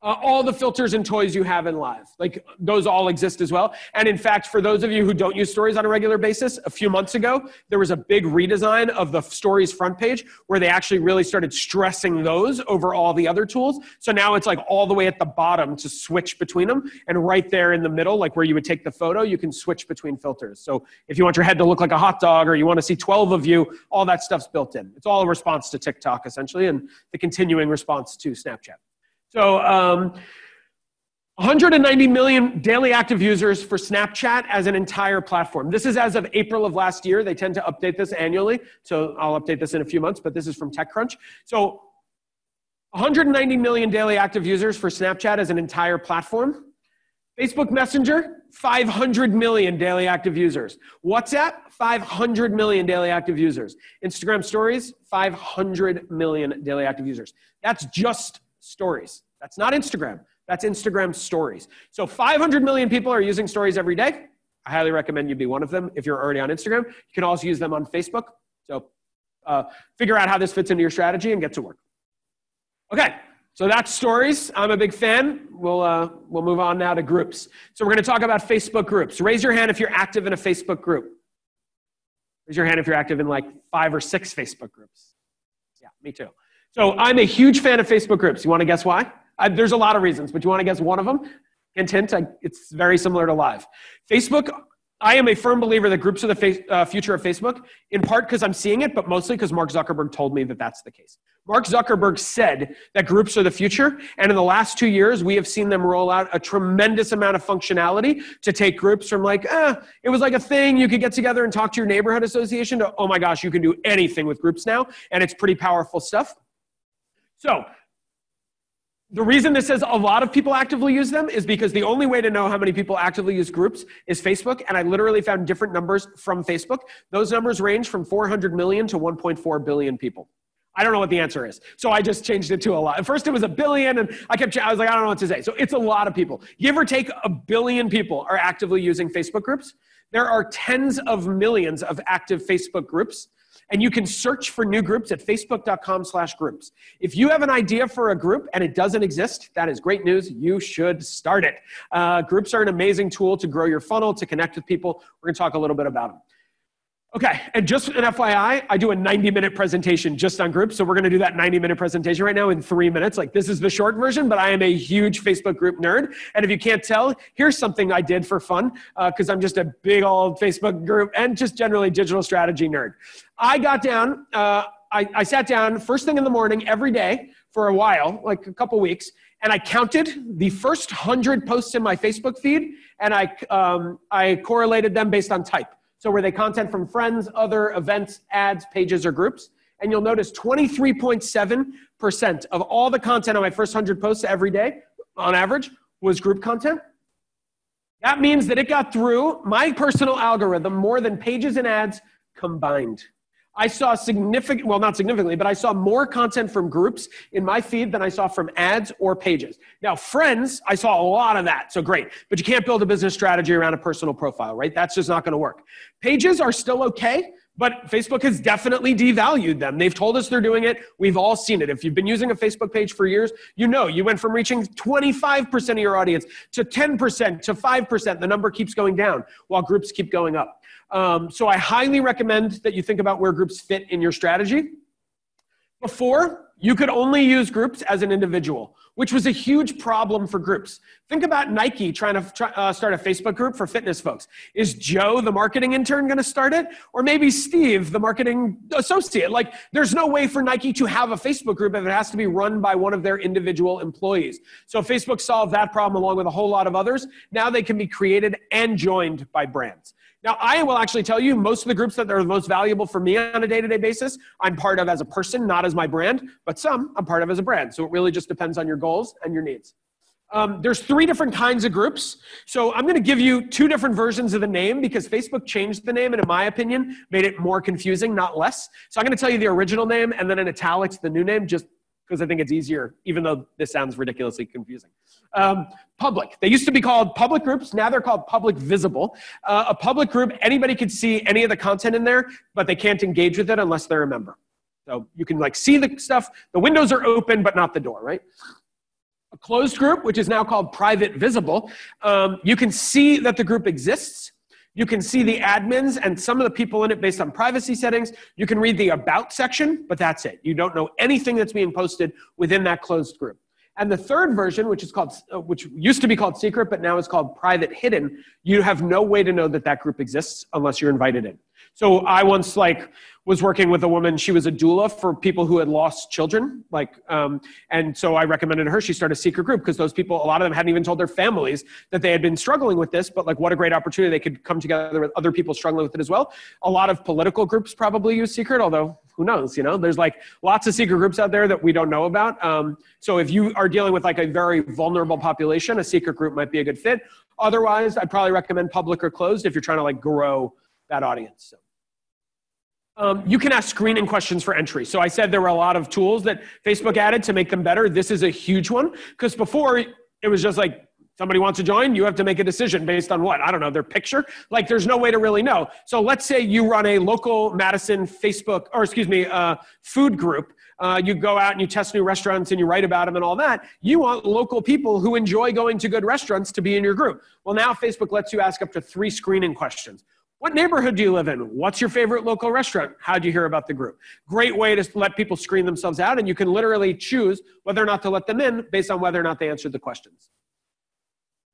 All the filters and toys you have in Live, like those all exist as well. And in fact, for those of you who don't use stories on a regular basis, a few months ago, there was a big redesign of the stories front page where they actually really started stressing those over all the other tools. So now it's like all the way at the bottom to switch between them. And right there in the middle, like where you would take the photo, you can switch between filters. So if you want your head to look like a hot dog or you want to see 12 of you, all that stuff's built in. It's all a response to TikTok essentially and the continuing response to Snapchat. So 190 million daily active users for Snapchat as an entire platform. This is as of April of last year. They tend to update this annually. So I'll update this in a few months, but this is from TechCrunch. So 190 million daily active users for Snapchat as an entire platform. Facebook Messenger, 500 million daily active users. WhatsApp, 500 million daily active users. Instagram Stories, 500 million daily active users. That's just Stories. That's not Instagram. That's Instagram Stories. So 500 million people are using Stories every day. I highly recommend you be one of them if you're already on Instagram. You can also use them on Facebook. So figure out how this fits into your strategy and get to work. Okay, so that's Stories. I'm a big fan. We'll move on now to groups. So we're going to talk about Facebook groups. Raise your hand if you're active in a Facebook group. Raise your hand if you're active in like 5 or 6 Facebook groups. Yeah, me too. So I'm a huge fan of Facebook groups. You want to guess why? There's a lot of reasons, but you want to guess one of them? Hint, hint, it's very similar to Live. Facebook, I am a firm believer that groups are the future of Facebook, in part because I'm seeing it, but mostly because Mark Zuckerberg told me that that's the case. Mark Zuckerberg said that groups are the future, and in the last 2 years, we have seen them roll out a tremendous amount of functionality to take groups from like, it was like a thing you could get together and talk to your neighborhood association to, oh my gosh, you can do anything with groups now, and it's pretty powerful stuff. So the reason this says a lot of people actively use them is because the only way to know how many people actively use groups is Facebook, and I literally found different numbers from Facebook. Those numbers range from 400 million to 1.4 billion people. I don't know what the answer is, so I just changed it to a lot. At first it was a billion, and I was like, I don't know what to say. So it's a lot of people. Give or take a billion people are actively using Facebook groups. There are tens of millions of active Facebook groups. And you can search for new groups at facebook.com/groups. If you have an idea for a group and it doesn't exist, that is great news. You should start it. Groups are an amazing tool to grow your funnel, to connect with people. We're going to talk a little bit about them. Okay, and just an FYI, I do a 90-minute presentation just on groups, so we're going to do that 90-minute presentation right now in 3 minutes. Like, this is the short version, but I am a huge Facebook group nerd, and if you can't tell, here's something I did for fun, because I'm just a big old Facebook group and just generally digital strategy nerd. I got down, I sat down first thing in the morning every day for a while, like a couple weeks, and I counted the first 100 posts in my Facebook feed, and I correlated them based on type. So were they content from friends, other events, ads, pages, or groups? And you'll notice 23.7% of all the content on my first 100 posts every day, on average, was group content. That means that it got through my personal algorithm more than pages and ads combined. I saw not significantly, but I saw more content from groups in my feed than I saw from ads or pages. Now, friends, I saw a lot of that, so great. But you can't build a business strategy around a personal profile, right? That's just not going to work. Pages are still okay, but Facebook has definitely devalued them. They've told us they're doing it. We've all seen it. If you've been using a Facebook page for years, you know you went from reaching 25% of your audience to 10% to 5%. The number keeps going down while groups keep going up. So I highly recommend that you think about where groups fit in your strategy. Before, you could only use groups as an individual, which was a huge problem for groups. Think about Nike trying to start a Facebook group for fitness folks. Is Joe, the marketing intern, going to start it? Or maybe Steve, the marketing associate? Like, there's no way for Nike to have a Facebook group if it has to be run by one of their individual employees. So Facebook solved that problem along with a whole lot of others. Now they can be created and joined by brands. Now, I will actually tell you, most of the groups that are the most valuable for me on a day-to-day basis, I'm part of as a person, not as my brand, but some I'm part of as a brand. So it really just depends on your goals and your needs. There's 3 different kinds of groups. So I'm going to give you 2 different versions of the name because Facebook changed the name and in my opinion, made it more confusing, not less. So I'm going to tell you the original name and then in italics, the new name, just because I think it's easier, even though this sounds ridiculously confusing. Public. They used to be called public groups. Now they're called public visible. A public group, anybody could see any of the content in there, but they can't engage with it unless they're a member. So you can like see the stuff. The windows are open, but not the door, right? A closed group, which is now called private visible. You can see that the group exists. You can see the admins and some of the people in it based on privacy settings. You can read the about section, but that's it. You don't know anything that's being posted within that closed group. And the third version, which used to be called secret, but now is called private hidden, you have no way to know that that group exists unless you're invited in. So I once was working with a woman, she was a doula for people who had lost children. And so I recommended her, she started a secret group because those people, a lot of them hadn't even told their families that they had been struggling with this, but what a great opportunity they could come together with other people struggling with it as well. A lot of political groups probably use secret, although who knows, there's lots of secret groups out there that we don't know about. So if you are dealing with a very vulnerable population, a secret group might be a good fit. Otherwise, I'd probably recommend public or closed if you're trying to grow that audience. So. You can ask screening questions for entry. So I said there were a lot of tools that Facebook added to make them better. This is a huge one because before it was just somebody wants to join, you have to make a decision based on what? I don't know, their picture? There's no way to really know. So let's say you run a local Madison Facebook, food group. You go out and you test new restaurants and you write about them and all that. You want local people who enjoy going to good restaurants to be in your group. Well, now Facebook lets you ask up to 3 screening questions. What neighborhood do you live in? What's your favorite local restaurant? How'd you hear about the group? Great way to let people screen themselves out, and you can literally choose whether or not to let them in based on whether or not they answered the questions.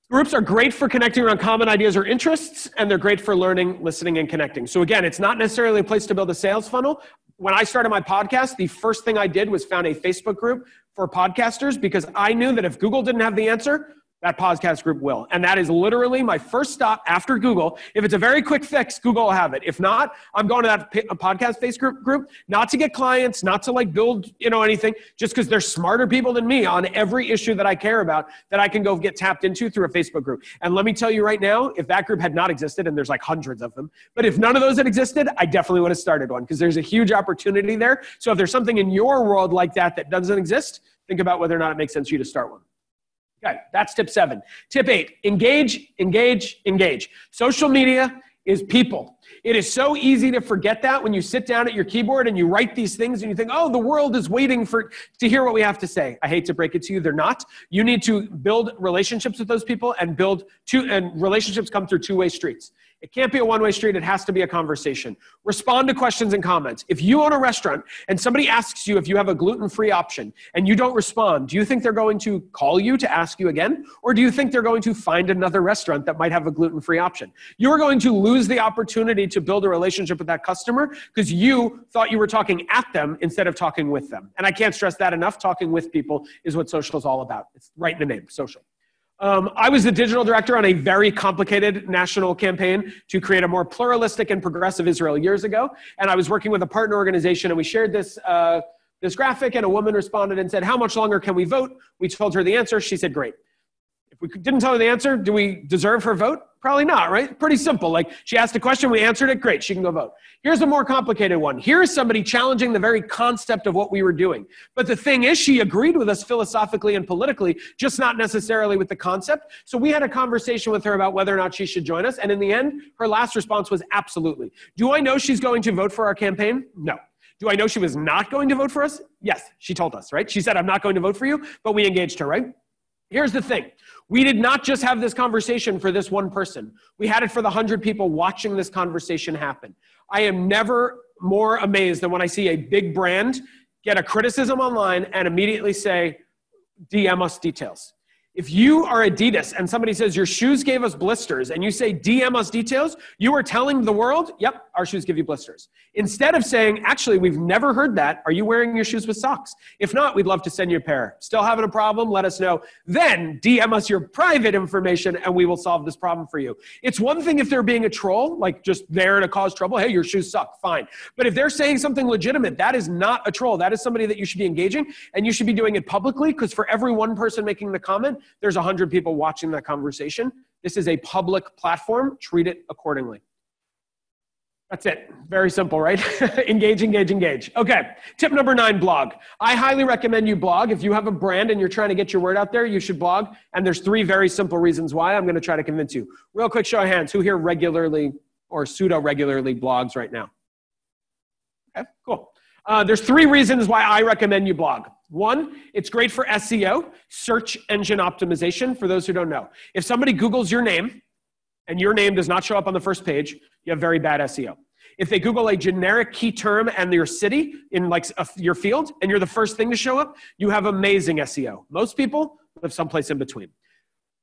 Groups are great for connecting around common ideas or interests, and they're great for learning, listening, and connecting. So again, it's not necessarily a place to build a sales funnel. When I started my podcast, the first thing I did was found a Facebook group for podcasters because I knew that if Google didn't have the answer, that podcast group will. And that is literally my first stop after Google. If it's a very quick fix, Google will have it. If not, I'm going to that podcast Facebook group, not to get clients, not to build, anything, just because there's smarter people than me on every issue that I care about that I can go get tapped into through a Facebook group. And let me tell you right now, if that group had not existed, and there's hundreds of them, but if none of those had existed, I definitely would have started one because there's a huge opportunity there. So if there's something in your world like that doesn't exist, think about whether or not it makes sense for you to start one. Okay, that's tip 7. Tip 8, engage, engage, engage. Social media is people. It is so easy to forget that when you sit down at your keyboard and you write these things and you think, oh, the world is waiting to hear what we have to say. I hate to break it to you, they're not. You need to build relationships with those people and relationships come through 2-way streets. It can't be a one-way street. It has to be a conversation. Respond to questions and comments. If you own a restaurant and somebody asks you if you have a gluten-free option and you don't respond, do you think they're going to call you to ask you again? Or do you think they're going to find another restaurant that might have a gluten-free option? You are going to lose the opportunity to build a relationship with that customer because you thought you were talking at them instead of talking with them. And I can't stress that enough. Talking with people is what social is all about. It's right in the name, social. I was the digital director on a very complicated national campaign to create a more pluralistic and progressive Israel years ago. And I was working with a partner organization and we shared this graphic and a woman responded and said, how much longer can we vote? We told her the answer. She said, great. If we didn't tell her the answer, do we deserve her vote? Probably not, right? Pretty simple. She asked a question, we answered it, great, she can go vote. Here's a more complicated one. Here's somebody challenging the very concept of what we were doing. But the thing is, she agreed with us philosophically and politically, just not necessarily with the concept. So we had a conversation with her about whether or not she should join us. And in the end, her last response was absolutely. Do I know she's going to vote for our campaign? No. Do I know she was not going to vote for us? Yes, she told us, right? She said, I'm not going to vote for you, but we engaged her, right? Here's the thing. We did not just have this conversation for this one person. We had it for the 100 people watching this conversation happen. I am never more amazed than when I see a big brand get a criticism online and immediately say, DM us details. If you are Adidas and somebody says your shoes gave us blisters and you say DM us details, you are telling the world, yep, our shoes give you blisters. Instead of saying, actually, we've never heard that. Are you wearing your shoes with socks? If not, we'd love to send you a pair. Still having a problem? Let us know. Then DM us your private information and we will solve this problem for you. It's one thing if they're being a troll, like just there to cause trouble. Hey, your shoes suck. Fine. But if they're saying something legitimate, that is not a troll. That is somebody that you should be engaging, and you should be doing it publicly, because for every one person making the comment, there's 100 people watching that conversation. This is a public platform. Treat it accordingly. That's it. Very simple, right? Engage, engage, engage. Okay. Tip number 9, blog. I highly recommend you blog. If you have a brand and you're trying to get your word out there, you should blog. And there's 3 very simple reasons why. I'm going to try to convince you. Real quick show of hands. Who here regularly or pseudo-regularly blogs right now? Okay, cool. There's 3 reasons why I recommend you blog. 1, it's great for SEO, search engine optimization, for those who don't know. If somebody Googles your name and your name does not show up on the first page, you have very bad SEO. If they Google a generic key term and your city in like your field, and you're the first thing to show up, you have amazing SEO. Most people live someplace in between.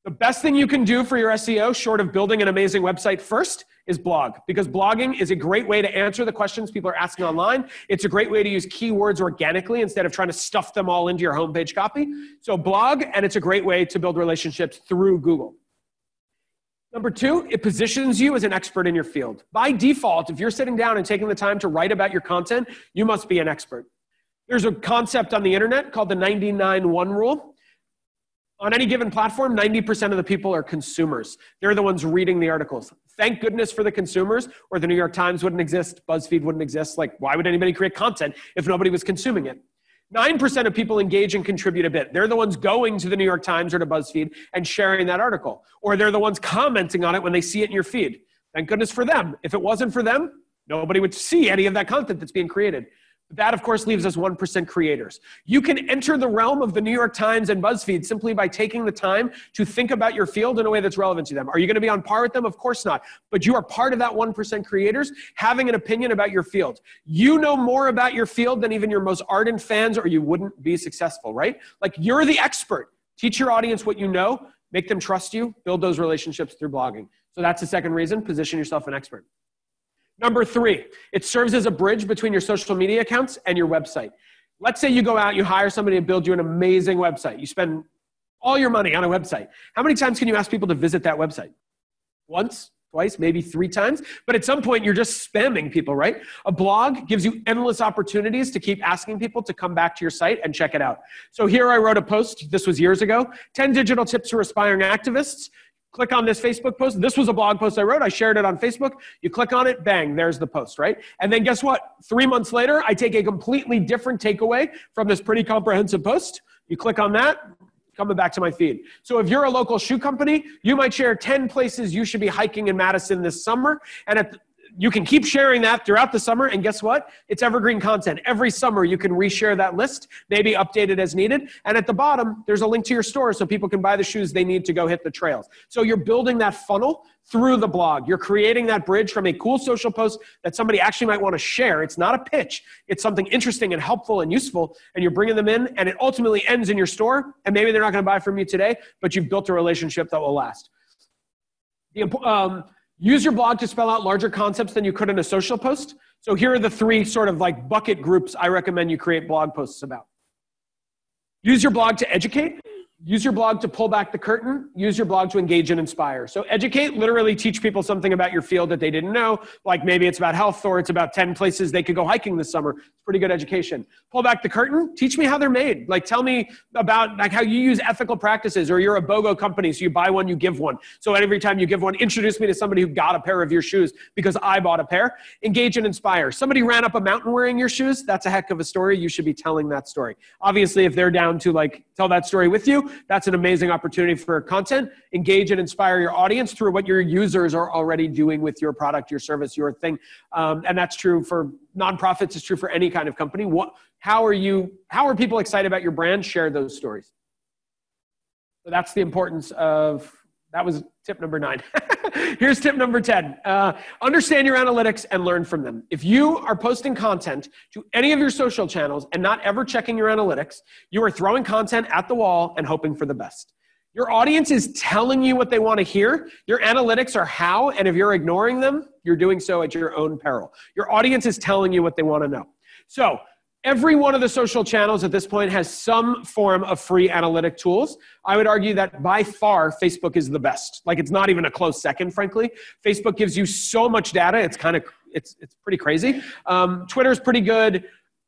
The best thing you can do for your SEO, short of building an amazing website first, is blog. Because blogging is a great way to answer the questions people are asking online. It's a great way to use keywords organically instead of trying to stuff them all into your homepage copy. So blog, and it's a great way to build relationships through Google. Number 2, it positions you as an expert in your field. By default, if you're sitting down and taking the time to write about your content, you must be an expert. There's a concept on the internet called the 99-1 rule. On any given platform, 90% of the people are consumers. They're the ones reading the articles. Thank goodness for the consumers, or the New York Times wouldn't exist, BuzzFeed wouldn't exist. Like, why would anybody create content if nobody was consuming it? 9% of people engage and contribute a bit. They're the ones going to the New York Times or to BuzzFeed and sharing that article. Or they're the ones commenting on it when they see it in your feed. Thank goodness for them. If it wasn't for them, nobody would see any of that content that's being created. But that, of course, leaves us 1% creators. You can enter the realm of the New York Times and BuzzFeed simply by taking the time to think about your field in a way that's relevant to them. Are you going to be on par with them? Of course not. But you are part of that 1% creators having an opinion about your field. You know more about your field than even your most ardent fans, or you wouldn't be successful, right? Like, you're the expert. Teach your audience what you know. Make them trust you. Build those relationships through blogging. So that's the second reason. Position yourself an expert. Number 3, it serves as a bridge between your social media accounts and your website. Let's say you go out, you hire somebody to build you an amazing website. You spend all your money on a website. How many times can you ask people to visit that website? Once, twice, maybe 3 times. But at some point, you're just spamming people, right? A blog gives you endless opportunities to keep asking people to come back to your site and check it out. So here I wrote a post, this was years ago, 10 digital tips for aspiring activists. Click on this Facebook post. This was a blog post I wrote. I shared it on Facebook. You click on it, bang, there's the post, right? And then guess what? 3 months later, I take a completely different takeaway from this pretty comprehensive post. You click on that, coming back to my feed. So if you're a local shoe company, you might share 10 places you should be hiking in Madison this summer. And you can keep sharing that throughout the summer, and guess what? It's evergreen content. Every summer, you can reshare that list, maybe update it as needed. And at the bottom, there's a link to your store so people can buy the shoes they need to go hit the trails. So you're building that funnel through the blog. You're creating that bridge from a cool social post that somebody actually might want to share. It's not a pitch. It's something interesting and helpful and useful, and you're bringing them in, and it ultimately ends in your store, and maybe they're not going to buy from you today, but you've built a relationship that will last. Use your blog to spell out larger concepts than you could in a social post. So here are the 3 sort of like bucket groups I recommend you create blog posts about. Use your blog to educate. Use your blog to pull back the curtain. Use your blog to engage and inspire. So educate, literally teach people something about your field that they didn't know. Like maybe it's about health, or it's about 10 places they could go hiking this summer. It's pretty good education. Pull back the curtain. Teach me how they're made. Like, tell me about like how you use ethical practices, or you're a BOGO company. So you buy one, you give one. So every time you give one, introduce me to somebody who got a pair of your shoes because I bought a pair. Engage and inspire. Somebody ran up a mountain wearing your shoes. That's a heck of a story. You should be telling that story. Obviously, if they're down to like tell that story with you, that's an amazing opportunity for content. Engage and inspire your audience through what your users are already doing with your product, your service, your thing. And that's true for nonprofits. It's true for any kind of company. How are people excited about your brand? Share those stories. So that's the importance of, that was tip number 9. Here's tip number 10. Understand your analytics and learn from them. If you are posting content to any of your social channels and not ever checking your analytics, you are throwing content at the wall and hoping for the best. Your audience is telling you what they want to hear. Your analytics are how, and if you're ignoring them, you're doing so at your own peril. Your audience is telling you what they want to know. So every one of the social channels at this point has some form of free analytic tools. I would argue that by far, Facebook is the best. Like, it's not even a close second, frankly. Facebook gives you so much data. It's pretty crazy. Twitter's pretty good.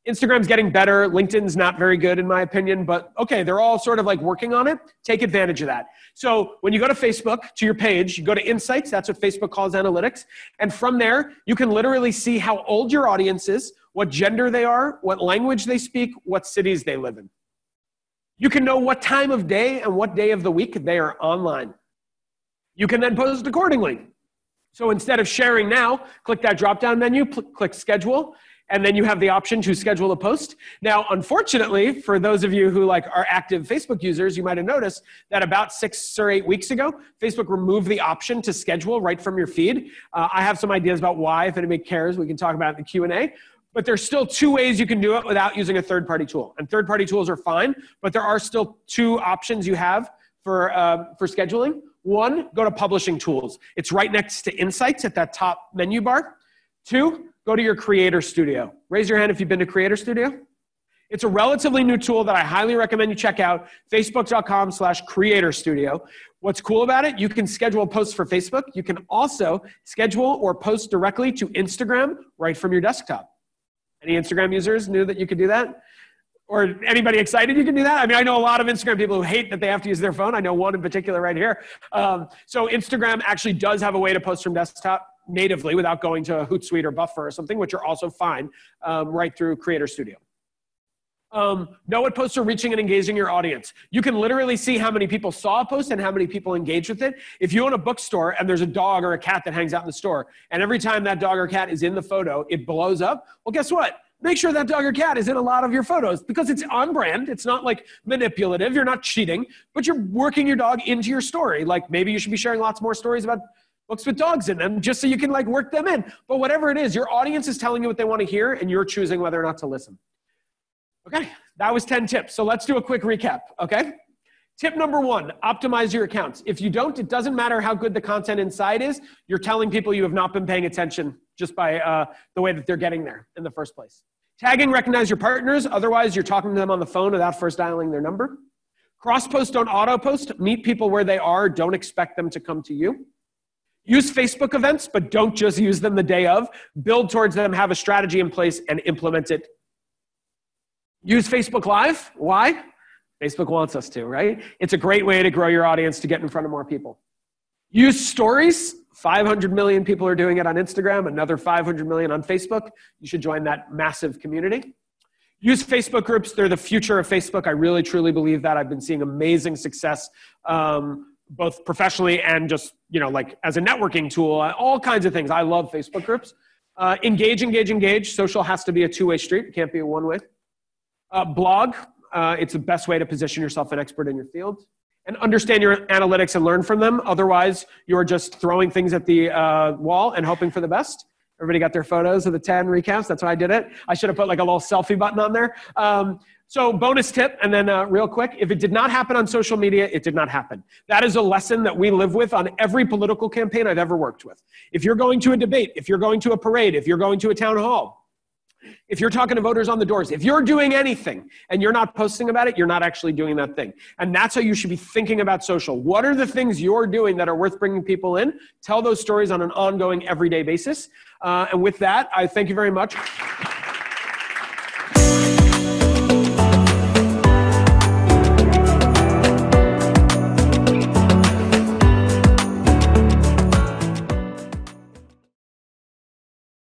Instagram's getting better. LinkedIn's not very good in my opinion, but okay, they're all sort of like working on it. Take advantage of that. So when you go to Facebook, to your page, you go to Insights, that's what Facebook calls analytics. And from there, you can literally see how old your audience is, what gender they are, what language they speak, what cities they live in. You can know what time of day and what day of the week they are online. You can then post accordingly. So instead of sharing now, click that drop-down menu, click schedule, and then you have the option to schedule a post. Now, unfortunately, for those of you who are active Facebook users, you might have noticed that about 6 or 8 weeks ago, Facebook removed the option to schedule right from your feed. I have some ideas about why. If anybody cares, we can talk about it in the Q&A. But there's still 2 ways you can do it without using a third-party tool. And third-party tools are fine, but there are still 2 options you have for scheduling. 1, go to Publishing Tools. It's right next to Insights at that top menu bar. 2, go to your Creator Studio. Raise your hand if you've been to Creator Studio. It's a relatively new tool that I highly recommend you check out, facebook.com/Creator Studio. What's cool about it, you can schedule posts for Facebook. You can also schedule or post directly to Instagram right from your desktop. Any Instagram users knew that you could do that? Or anybody excited you can do that? I mean, I know a lot of Instagram people who hate that they have to use their phone. I know one in particular right here. So Instagram actually does have a way to post from desktop natively without going to Hootsuite or Buffer or something, which are also fine right through Creator Studio. Know what posts are reaching and engaging your audience. You can literally see how many people saw a post and how many people engaged with it. If you own a bookstore and there's a dog or a cat that hangs out in the store, and every time that dog or cat is in the photo, it blows up, well, guess what? Make sure that dog or cat is in a lot of your photos because it's on brand. It's not like manipulative. You're not cheating, but you're working your dog into your story. Like maybe you should be sharing lots more stories about books with dogs in them just so you can work them in. But whatever it is, your audience is telling you what they want to hear and you're choosing whether or not to listen. Okay, that was 10 tips. So let's do a quick recap, okay? Tip number 1, optimize your accounts. If you don't, it doesn't matter how good the content inside is. You're telling people you have not been paying attention just by the way that they're getting there in the first place. Tag and recognize your partners. Otherwise, you're talking to them on the phone without first dialing their number. Cross-post, don't auto-post. Meet people where they are. Don't expect them to come to you. Use Facebook events, but don't just use them the day of. Build towards them, have a strategy in place, and implement it. Use Facebook Live. Why? Facebook wants us to, right? It's a great way to grow your audience to get in front of more people. Use stories. 500 million people are doing it on Instagram, another 500 million on Facebook. You should join that massive community. Use Facebook groups. They're the future of Facebook. I really, truly believe that. I've been seeing amazing success, both professionally and just, as a networking tool, all kinds of things. I love Facebook groups. Engage, engage, engage. Social has to be a two-way street. It can't be a one-way. Blog. It's the best way to position yourself an expert in your field. And understand your analytics and learn from them. Otherwise, you're just throwing things at the wall and hoping for the best. Everybody got their photos of the 10 recaps. That's why I did it. I should have put a little selfie button on there. So bonus tip, and then real quick, if it did not happen on social media, it did not happen. That is a lesson that we live with on every political campaign I've ever worked with. If you're going to a debate, if you're going to a parade, if you're going to a town hall, if you're talking to voters on the doors, if you're doing anything and you're not posting about it, you're not actually doing that thing. And that's how you should be thinking about social. What are the things you're doing that are worth bringing people in? Tell those stories on an ongoing, everyday basis. And with that, I thank you very much.